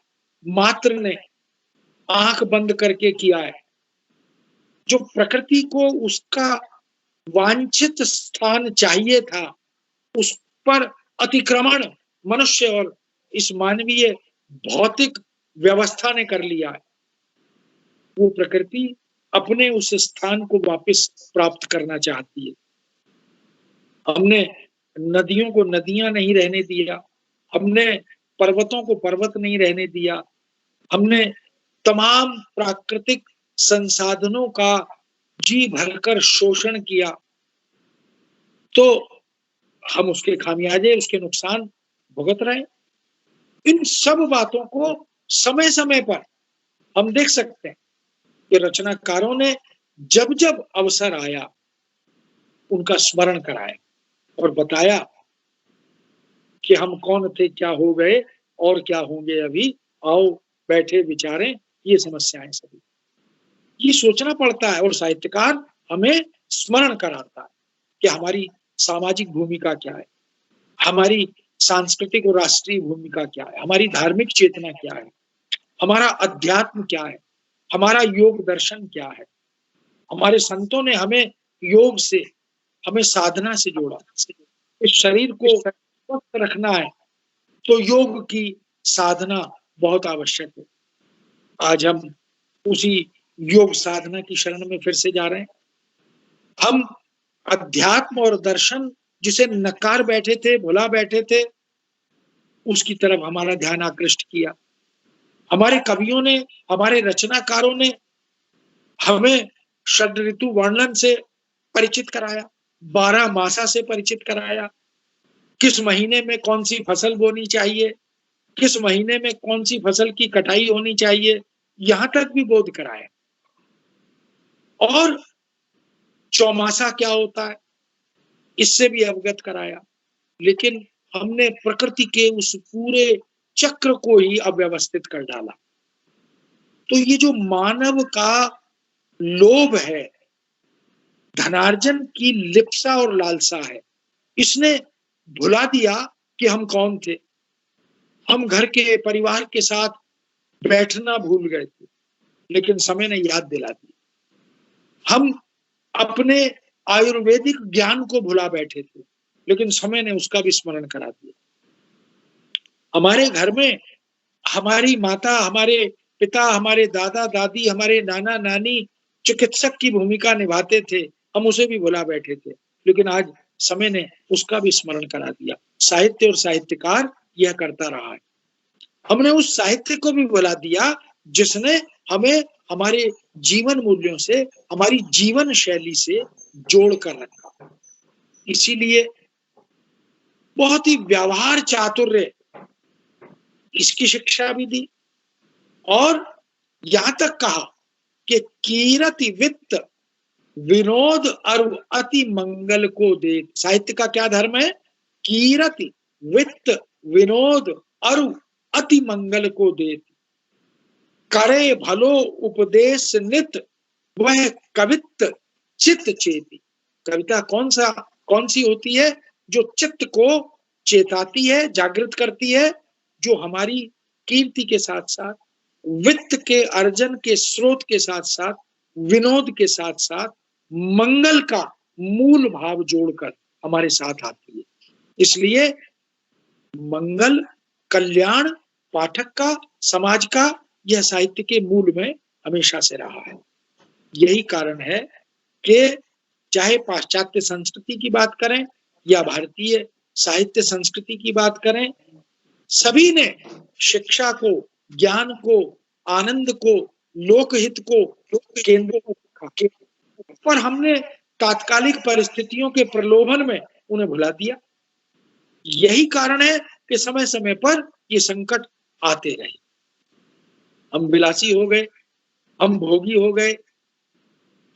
मात्र ने आंख बंद करके किया है, जो प्रकृति को उसका वांछित स्थान चाहिए था, उस पर अतिक्रमण मनुष्य और इस मानवीय भौतिक व्यवस्था ने कर लिया है, वो प्रकृति अपने उस स्थान को वापस प्राप्त करना चाहती है। हमने नदियों को नदियां नहीं रहने दिया, हमने पर्वतों को पर्वत नहीं रहने दिया, हमने तमाम प्राकृतिक संसाधनों का जी भरकर शोषण किया, तो हम उसके खामियाजे, उसके नुकसान भुगत रहे हैं। इन सब बातों को समय समय पर हम देख सकते हैं कि रचनाकारों ने जब जब अवसर आया उनका स्मरण कराया और बताया कि हम कौन थे, क्या हो गए और क्या होंगे अभी, आओ बैठे विचारें ये समस्याएं सभी। ये सोचना पड़ता है और साहित्यकार हमें स्मरण कराता है कि हमारी सामाजिक भूमिका क्या है, हमारी सांस्कृतिक और राष्ट्रीय भूमिका क्या है, हमारी धार्मिक चेतना क्या है, हमारा अध्यात्म क्या है, हमारा योग दर्शन क्या है। हमारे संतों ने हमें योग से, हमें साधना से जोड़ा। इस शरीर को स्वस्थ रखना है तो योग की साधना बहुत आवश्यक है। आज हम उसी योग साधना की शरण में फिर से जा रहे हैं। हम अध्यात्म और दर्शन जिसे नकार बैठे थे, भुला बैठे थे, उसकी तरफ हमारा ध्यान आकृष्ट किया। हमारे कवियों ने, हमारे रचनाकारों ने हमें षड ऋतु वर्णन से परिचित कराया, 12 मासा से परिचित कराया, किस महीने में कौन सी फसल बोनी चाहिए, किस महीने में कौन सी फसल की कटाई होनी चाहिए, यहां तक भी बोध कराया। और चौमासा क्या होता है इससे भी अवगत कराया। लेकिन हमने प्रकृति के उस पूरे चक्र को ही अव्यवस्थित कर डाला। तो ये जो मानव का लोभ है, धनार्जन की लिप्सा और लालसा है, इसने भुला दिया कि हम कौन थे। हम घर के परिवार के साथ बैठना भूल गए थे, लेकिन समय ने याद दिला दी। हम अपने आयुर्वेदिक ज्ञान को भुला बैठे थे, लेकिन समय ने उसका भी स्मरण करा दिया। हमारे घर में हमारी माता, हमारे पिता, हमारे दादा दादी, हमारे नाना नानी चिकित्सक की भूमिका निभाते थे, हम उसे भी भुला बैठे थे, लेकिन आज समय ने उसका भी स्मरण करा दिया। साहित्य और साहित्यकार यह करता रहा है। हमने उस साहित्य को भी भुला दिया जिसने हमें हमारे जीवन मूल्यों से, हमारी जीवन शैली से जोड़ कर रखा। इसीलिए बहुत ही व्यवहार चातुर्य इसकी शिक्षा भी दी और यहां तक कहा कि कीरति वित्त विनोद और अति मंगल को दे। साहित्य का क्या धर्म है? कीरति वित्त विनोद और अति मंगल को दे, करे भलो उपदेश नित वह कवित्त चित्त चेती। कविता कौन सी होती है? जो चित्त को चेताती है, जागृत करती है, जो हमारी कीर्ति के साथ साथ, वित्त के अर्जन के स्रोत के साथ साथ, विनोद के साथ साथ मंगल का मूल भाव जोड़कर हमारे साथ आती है। इसलिए मंगल, कल्याण पाठक का, समाज का, यह साहित्य के मूल में हमेशा से रहा है। यही कारण है कि चाहे पाश्चात्य संस्कृति की बात करें या भारतीय साहित्य संस्कृति की बात करें, सभी ने शिक्षा को, ज्ञान को, आनंद को, लोकहित को केंद्र में रखा, पर हमने तात्कालिक परिस्थितियों के प्रलोभन में उन्हें भुला दिया। यही कारण है कि समय समय पर ये संकट आते रहे। हम विलासी हो गए, हम भोगी हो गए,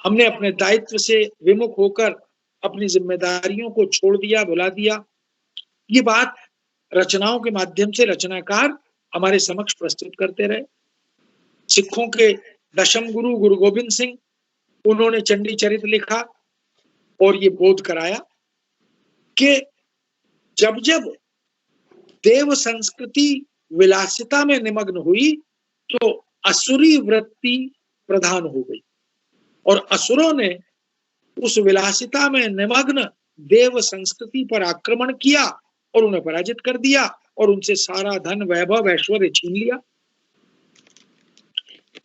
हमने अपने दायित्व से विमुख होकर अपनी जिम्मेदारियों को छोड़ दिया, भुला दिया। ये बात रचनाओं के माध्यम से रचनाकार हमारे समक्ष प्रस्तुत करते रहे। सिखों के दशम गुरु गुरु गोविंद सिंह, उन्होंने चंडी चरित लिखा और ये बोध कराया कि जब जब देव संस्कृति विलासिता में निमग्न हुई तो असुरी वृत्ति प्रधान हो गई और असुरों ने उस विलासिता में निमग्न देव संस्कृति पर आक्रमण किया और उन्हें पराजित कर दिया और उनसे सारा धन, वैभव, ऐश्वर्य छीन लिया।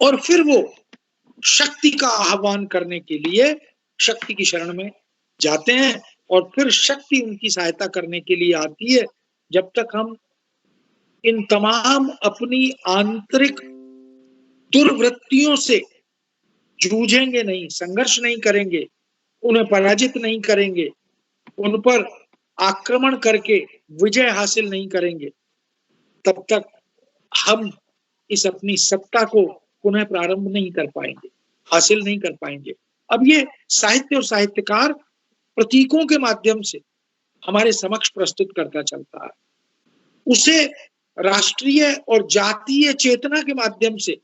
और फिर वो शक्ति का आह्वान करने के लिए शक्ति की शरण में जाते हैं और फिर शक्ति उनकी सहायता करने के लिए आती है। जब तक हम इन तमाम अपनी आंतरिक दुर्वृत्तियों से जूझेंगे नहीं, संघर्ष नहीं करेंगे, उन्हें पराजित नहीं करेंगे, उन पर आक्रमण करके विजय हासिल नहीं करेंगे, तब तक हम इस अपनी सत्ता को पुनः प्रारंभ नहीं कर पाएंगे, हासिल नहीं कर पाएंगे। अब ये साहित्य और साहित्यकार प्रतीकों के माध्यम से हमारे समक्ष प्रस्तुत करता चलता है, उसे राष्ट्रीय और जातीय चेतना के माध्यम से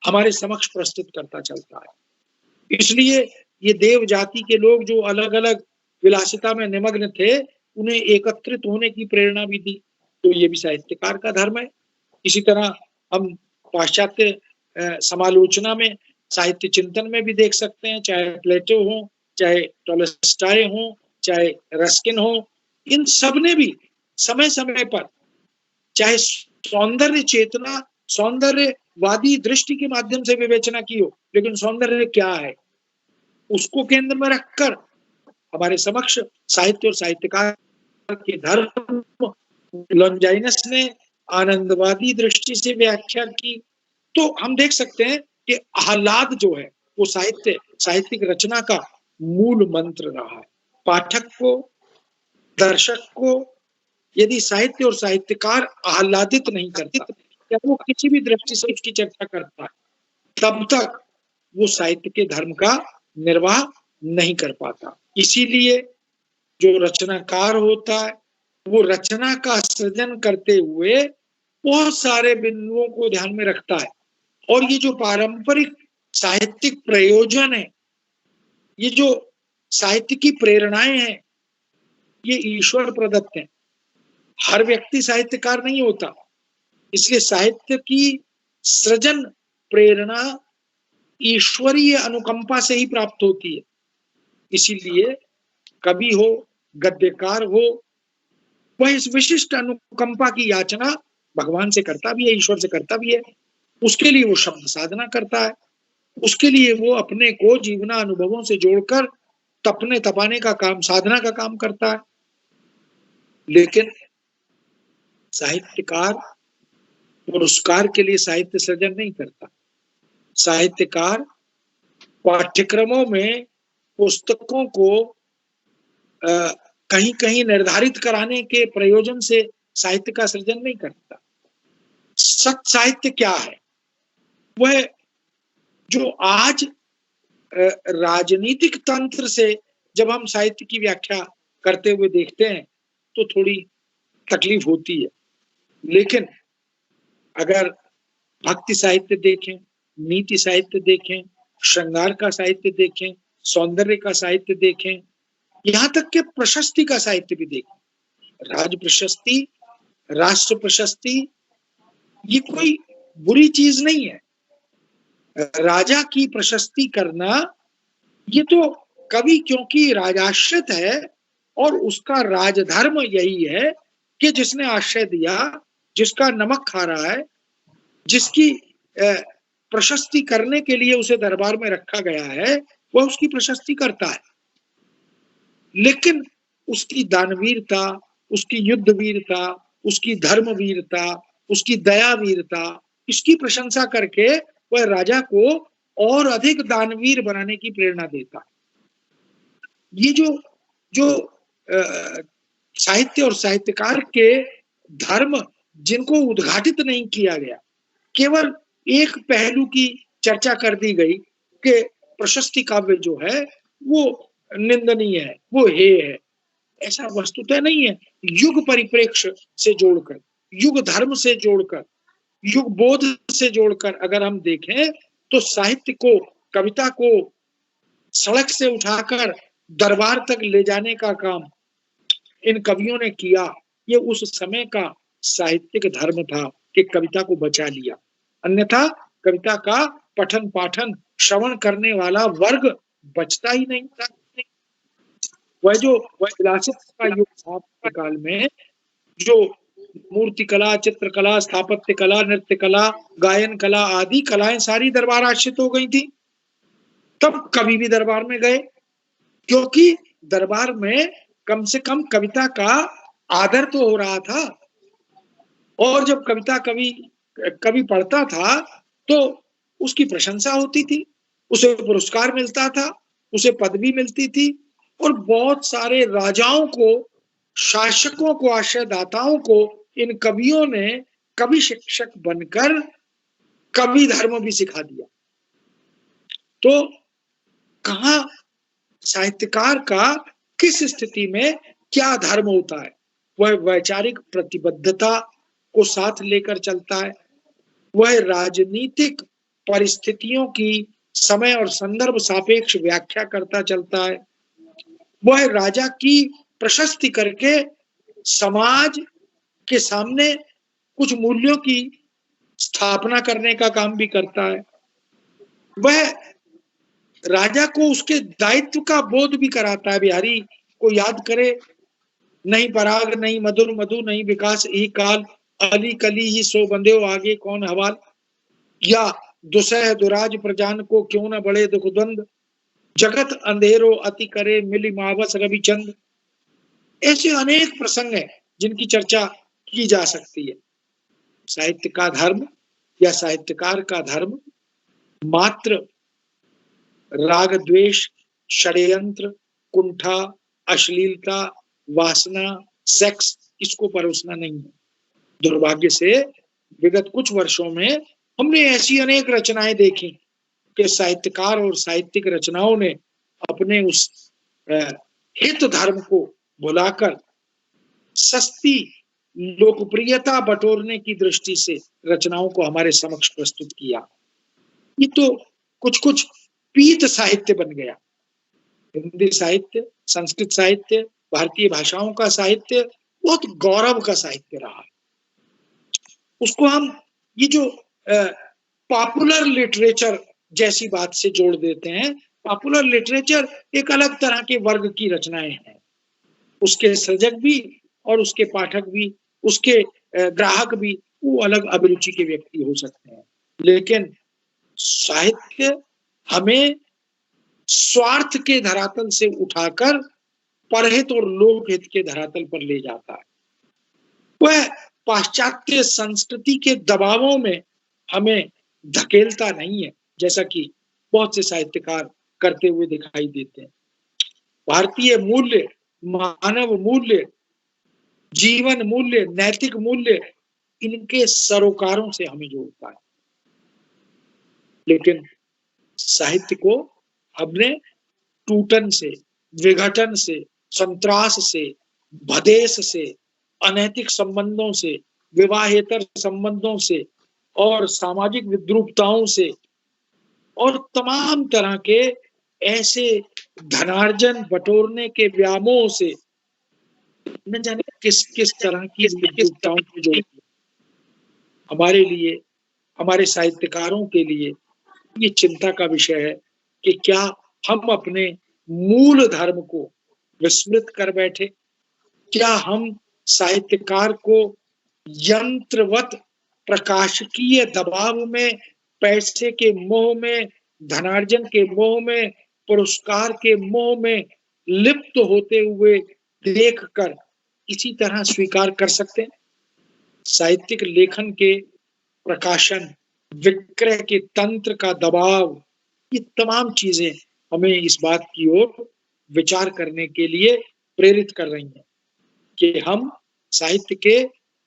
हमारे समक्ष प्रस्तुत करता चलता है। इसलिए ये देव जाति के लोग जो अलग अलग विलासिता में निमग्न थे, उन्हें एकत्रित होने की प्रेरणा भी दी, तो ये भी साहित्यकार का धर्म है। इसी तरह हम पाश्चात्य समालोचना में, साहित्य चिंतन में भी देख सकते हैं, चाहे प्लेटो हो, चाहे टॉलस्टॉय हो, चाहे रस्किन हो, इन सब ने भी समय समय पर चाहे सौंदर्य चेतना, सौंदर्यवादी दृष्टि के माध्यम से विवेचना की हो, लेकिन सौंदर्य क्या है उसको केंद्र में रखकर हमारे समक्ष साहित्य और साहित्यकार के धर्म लॉन्जाइनस ने आनंदवादी दृष्टि से व्याख्या की। तो हम देख सकते हैं कि आह्लाद जो है वो साहित्यिक रचना का मूल मंत्र रहा है। पाठक को, दर्शक को यदि साहित्य और साहित्यकार आह्लादित नहीं करता, या वो किसी भी दृष्टि से उसकी चर्चा करता है, तब तक वो साहित्य के धर्म का निर्वाह नहीं कर पाता। इसीलिए जो रचनाकार होता है वो रचना का सृजन करते हुए बहुत सारे बिंदुओं को ध्यान में रखता है, और ये जो पारंपरिक साहित्यिक प्रयोजन है, ये जो साहित्य की प्रेरणाएं हैं, ये ईश्वर प्रदत्त हैं। हर व्यक्ति साहित्यकार नहीं होता, इसलिए साहित्य की सृजन प्रेरणा ईश्वरीय अनुकंपा से ही प्राप्त होती है। इसीलिए कवि हो, गद्यकार हो, वह इस विशिष्ट अनुकंपा की याचना भगवान से करता भी है, ईश्वर से करता भी है। उसके लिए वो शब्द साधना करता है, उसके लिए वो अपने को जीवना अनुभवों से जोड़कर तपने तपाने का काम, साधना का काम करता है। लेकिन साहित्यकार पुरस्कार के लिए साहित्य सृजन नहीं करता। साहित्यकार पाठ्यक्रमों में पुस्तकों को कहीं कहीं निर्धारित कराने के प्रयोजन से साहित्य का सृजन नहीं करता। सत साहित्य क्या है? वह जो आज राजनीतिक तंत्र से जब हम साहित्य की व्याख्या करते हुए देखते हैं तो थोड़ी तकलीफ होती है, लेकिन अगर भक्ति साहित्य देखें, नीति साहित्य देखें, श्रृंगार का साहित्य देखें, सौंदर्य का साहित्य देखें, यहाँ तक के प्रशस्ति का साहित्य भी देखें, राज प्रशस्ति, राष्ट्र प्रशस्ति, ये कोई बुरी चीज नहीं है। राजा की प्रशस्ति करना ये तो कवि क्योंकि राजाश्रित है और उसका राजधर्म यही है कि जिसने आश्रय दिया, जिसका नमक खा रहा है, जिसकी प्रशस्ति करने के लिए उसे दरबार में रखा गया है, वह उसकी प्रशस्ति करता है। लेकिन उसकी दानवीरता, उसकी युद्ध वीरता, उसकी धर्म वीरता, उसकी दया वीरता, इसकी प्रशंसा करके वह राजा को और अधिक दानवीर बनाने की प्रेरणा देता है। ये जो साहित्य और साहित्यकार के धर्म जिनको उद्घाटित नहीं किया गया, केवल एक पहलू की चर्चा कर दी गई कि प्रशस्ति काव्य जो है वो निंदनीय है, वो हेय है, ऐसा वस्तुतः नहीं है। युग परिप्रेक्ष्य से जोड़कर, युग धर्म से जोड़कर, युग बोध से जोड़कर अगर हम देखें तो साहित्य को, कविता को सड़क से उठाकर दरबार तक ले जाने का काम इन कवियों ने किया। ये उस समय का साहित्यिक धर्म था कि कविता को बचा लिया, अन्यथा कविता का पठन पाठन श्रवण करने वाला वर्ग बचता ही नहीं था। वह विलासित का युग था काल में, जो मूर्ति कला, चित्रकला, स्थापत्य कला, नृत्य कला, गायन कला आदि कलाएं सारी दरबार आश्रित हो गई थी। तब कवि भी दरबार में गए, क्योंकि दरबार में कम से कम कविता का आदर तो हो रहा था। और जब कविता कवि पढ़ता था तो उसकी प्रशंसा होती थी, उसे पुरस्कार मिलता था, उसे पदवी मिलती थी और बहुत सारे राजाओं को, शासकों को, आश्रयदाताओं को इन कवियों ने कवि शिक्षक बनकर कवि धर्म भी सिखा दिया। तो कहाँ साहित्यकार का किस स्थिति में क्या धर्म होता है? वह वैचारिक प्रतिबद्धता को साथ लेकर चलता है, वह राजनीतिक परिस्थितियों की समय और संदर्भ सापेक्ष व्याख्या करता चलता है, वह राजा की प्रशस्ति करके समाज के सामने कुछ मूल्यों की स्थापना करने का काम भी करता है, वह राजा को उसके दायित्व का बोध भी कराता है। बिहारी को याद करे, नहीं पराग नहीं मधुर मधु नहीं विकास ही काल, अली कली ही सो बंध्यो आगे कौन हवाल, या दुसह दुराज प्रजान को क्यों न बड़े दुख द्वंद, जगत अंधेरो अति करे मिली मावस रवि चंद। ऐसे अनेक प्रसंग हैं जिनकी चर्चा की जा सकती है। साहित्य का धर्म या साहित्यकार का धर्म मात्र राग द्वेष, षड्यंत्र, कुंठा, अश्लीलता, वासना, सेक्स इसको परोसना नहीं है। दुर्भाग्य से विगत कुछ वर्षों में हमने ऐसी अनेक रचनाएं देखी कि साहित्यकार और साहित्यिक रचनाओं ने अपने उस हित धर्म को भुलाकर सस्ती लोकप्रियता बटोरने की दृष्टि से रचनाओं को हमारे समक्ष प्रस्तुत किया। ये तो कुछ कुछ पीत साहित्य बन गया। हिंदी साहित्य, संस्कृत साहित्य, भारतीय भाषाओं का साहित्य बहुत गौरव का साहित्य रहा। उसको हम ये जो पॉपुलर लिटरेचर जैसी बात से जोड़ देते हैं। पॉपुलर लिटरेचर एक अलग तरह के वर्ग की रचनाएं हैं, उसके सृजक भी और उसके पाठक भी, उसके ग्राहक भी वो अलग अभिरुचि के व्यक्ति हो सकते हैं। लेकिन साहित्य हमें स्वार्थ के धरातल से उठाकर परहित और लोकहित के धरातल पर ले जाता है। वह पाश्चात्य संस्कृति के दबावों में हमें धकेलता नहीं है, जैसा कि बहुत से साहित्यकार करते हुए दिखाई देते हैं। भारतीय मूल्य, मानव मूल्य, जीवन मूल्य, नैतिक मूल्य इनके सरोकारों से हमें जोड़ता है। लेकिन साहित्य को हमने टूटन से, विघटन से, संत्रास से, भदेश से, अनैतिक संबंधों से, विवाहेतर संबंधों से और सामाजिक विद्रूपताओं से और तमाम तरह के ऐसे धनार्जन बटोरने के व्यामोह से न जाने किस किस तरह की विद्रूपताओं को जोड़ दिया। हमारे लिए, हमारे साहित्यकारों के लिए ये चिंता का विषय है कि क्या हम अपने मूल धर्म को विस्मृत कर बैठे? क्या हम साहित्यकार को यंत्रवत प्रकाशकीय दबाव में, पैसे के मोह में, धनार्जन के मोह में, पुरस्कार के मोह में लिप्त होते हुए देखकर इसी तरह स्वीकार कर सकते हैं? साहित्यिक लेखन के प्रकाशन, विक्रय के तंत्र का दबाव, ये तमाम चीजें हमें इस बात की ओर विचार करने के लिए प्रेरित कर रही हैं कि हम साहित्य के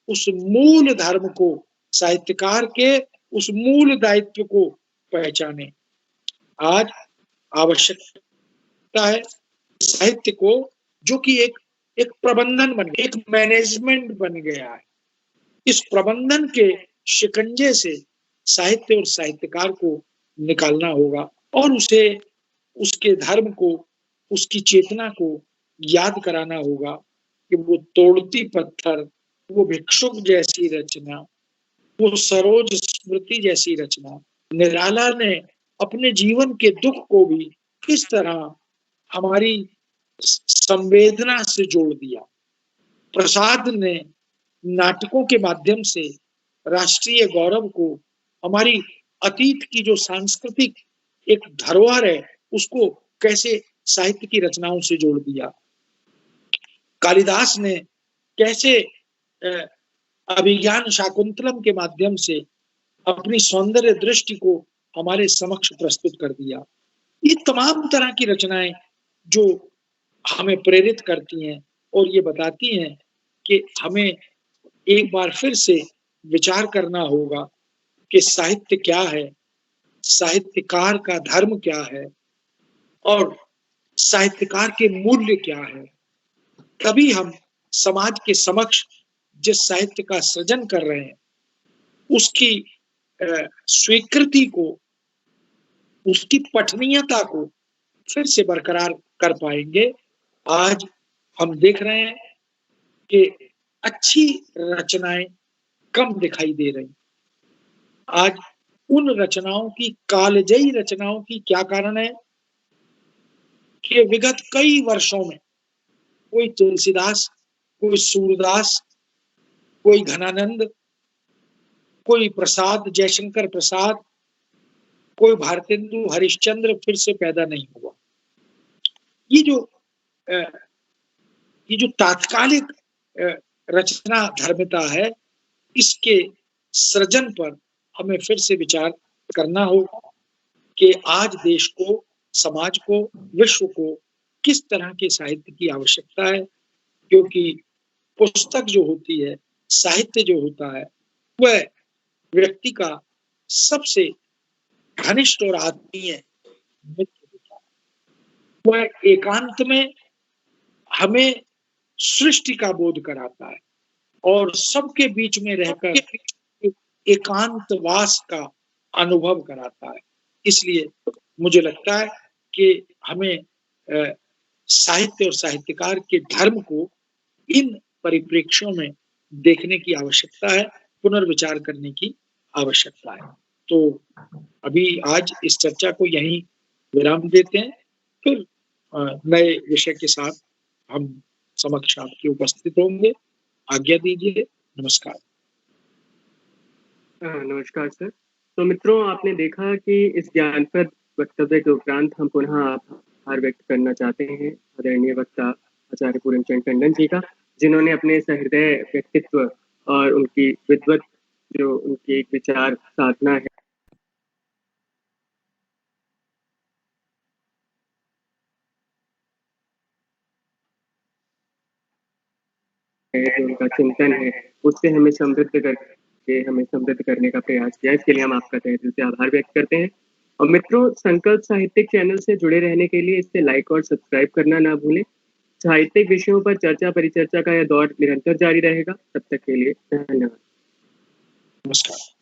उस मूल धर्म को, साहित्यकार के उस मूल दायित्व को पहचाने। आज आवश्यकता है साहित्य को, जो कि एक प्रबंधन बन गया, एक मैनेजमेंट बन गया है। इस प्रबंधन के शिकंजे से साहित्य और साहित्यकार को निकालना होगा और उसे, उसके धर्म को, उसकी चेतना को याद कराना होगा कि वो तोड़ती पत्थर, वो भिक्षुक जैसी रचना, वो सरोज स्मृति जैसी रचना, निराला ने अपने जीवन के दुख को भी किस तरह हमारी संवेदना से जोड़ दिया। प्रसाद ने नाटकों के माध्यम से राष्ट्रीय गौरव को, हमारी अतीत की जो सांस्कृतिक एक धरोहर है, उसको कैसे साहित्य की रचनाओं से जोड़ दिया। कालिदास ने कैसे अभिज्ञान शाकुंतलम के माध्यम से अपनी सौंदर्य दृष्टि को हमारे समक्ष प्रस्तुत कर दिया। ये तमाम तरह की रचनाएं जो हमें प्रेरित करती हैं और ये बताती हैं कि हमें एक बार फिर से विचार करना होगा कि साहित्य क्या है, साहित्यकार का धर्म क्या है और साहित्यकार के मूल्य क्या है। तभी हम समाज के समक्ष जिस साहित्य का सृजन कर रहे हैं उसकी स्वीकृति को, उसकी पठनीयता को फिर से बरकरार कर पाएंगे। आज हम देख रहे हैं कि अच्छी रचनाएं कम दिखाई दे रही। आज उन रचनाओं की, कालजयी रचनाओं की क्या कारण है कि विगत कई वर्षों में कोई तुलसीदास, कोई सूरदास, कोई घनानंद, कोई प्रसाद, जयशंकर प्रसाद, कोई भारतेंदु हरिश्चंद्र फिर से पैदा नहीं हुआ। ये जो तात्कालिक रचना धर्मिता है, इसके सृजन पर हमें फिर से विचार करना होगा कि आज देश को, समाज को, विश्व को किस तरह के साहित्य की आवश्यकता है। क्योंकि पुस्तक जो होती है, साहित्य जो होता है, वह व्यक्ति का सबसे घनिष्ठ और आत्मीय मित्र होता है। वह एकांत में हमें सृष्टि का बोध कराता है और सबके बीच में रहकर एकांतवास का अनुभव कराता है। इसलिए मुझे लगता है कि हमें साहित्य और साहित्यकार के धर्म को इन परिप्रेक्ष्यों में देखने की आवश्यकता है, पुनर्विचार करने की आवश्यकता है। तो अभी आज इस चर्चा को यहीं विराम देते हैं, फिर नए विषय के साथ हम समक्ष आपके उपस्थित होंगे। आज्ञा दीजिए। नमस्कार। नमस्कार सर। तो मित्रों, आपने देखा कि इस ज्ञानप्रद वक्तव्य के उपरांत हम पुनः आभार व्यक्त करना चाहते हैं आदरणीय वक्ता आचार्य पूर्णचंद टंडन जी का, जिन्होंने अपने सहृदय व्यक्तित्व और उनकी विद्वत जो उनकी एक विचार साधना है जो उनका चिंतन है, उससे हमें समृद्ध करने का प्रयास किया। इसके लिए हम आपका तहे दिल से आभार व्यक्त करते हैं। और मित्रों, संकल्प साहित्यिक चैनल से जुड़े रहने के लिए इसे लाइक और सब्सक्राइब करना ना भूलें। साहित्यिक विषयों पर चर्चा परिचर्चा का यह दौर निरंतर जारी रहेगा। तब तक के लिए धन्यवाद। नमस्कार।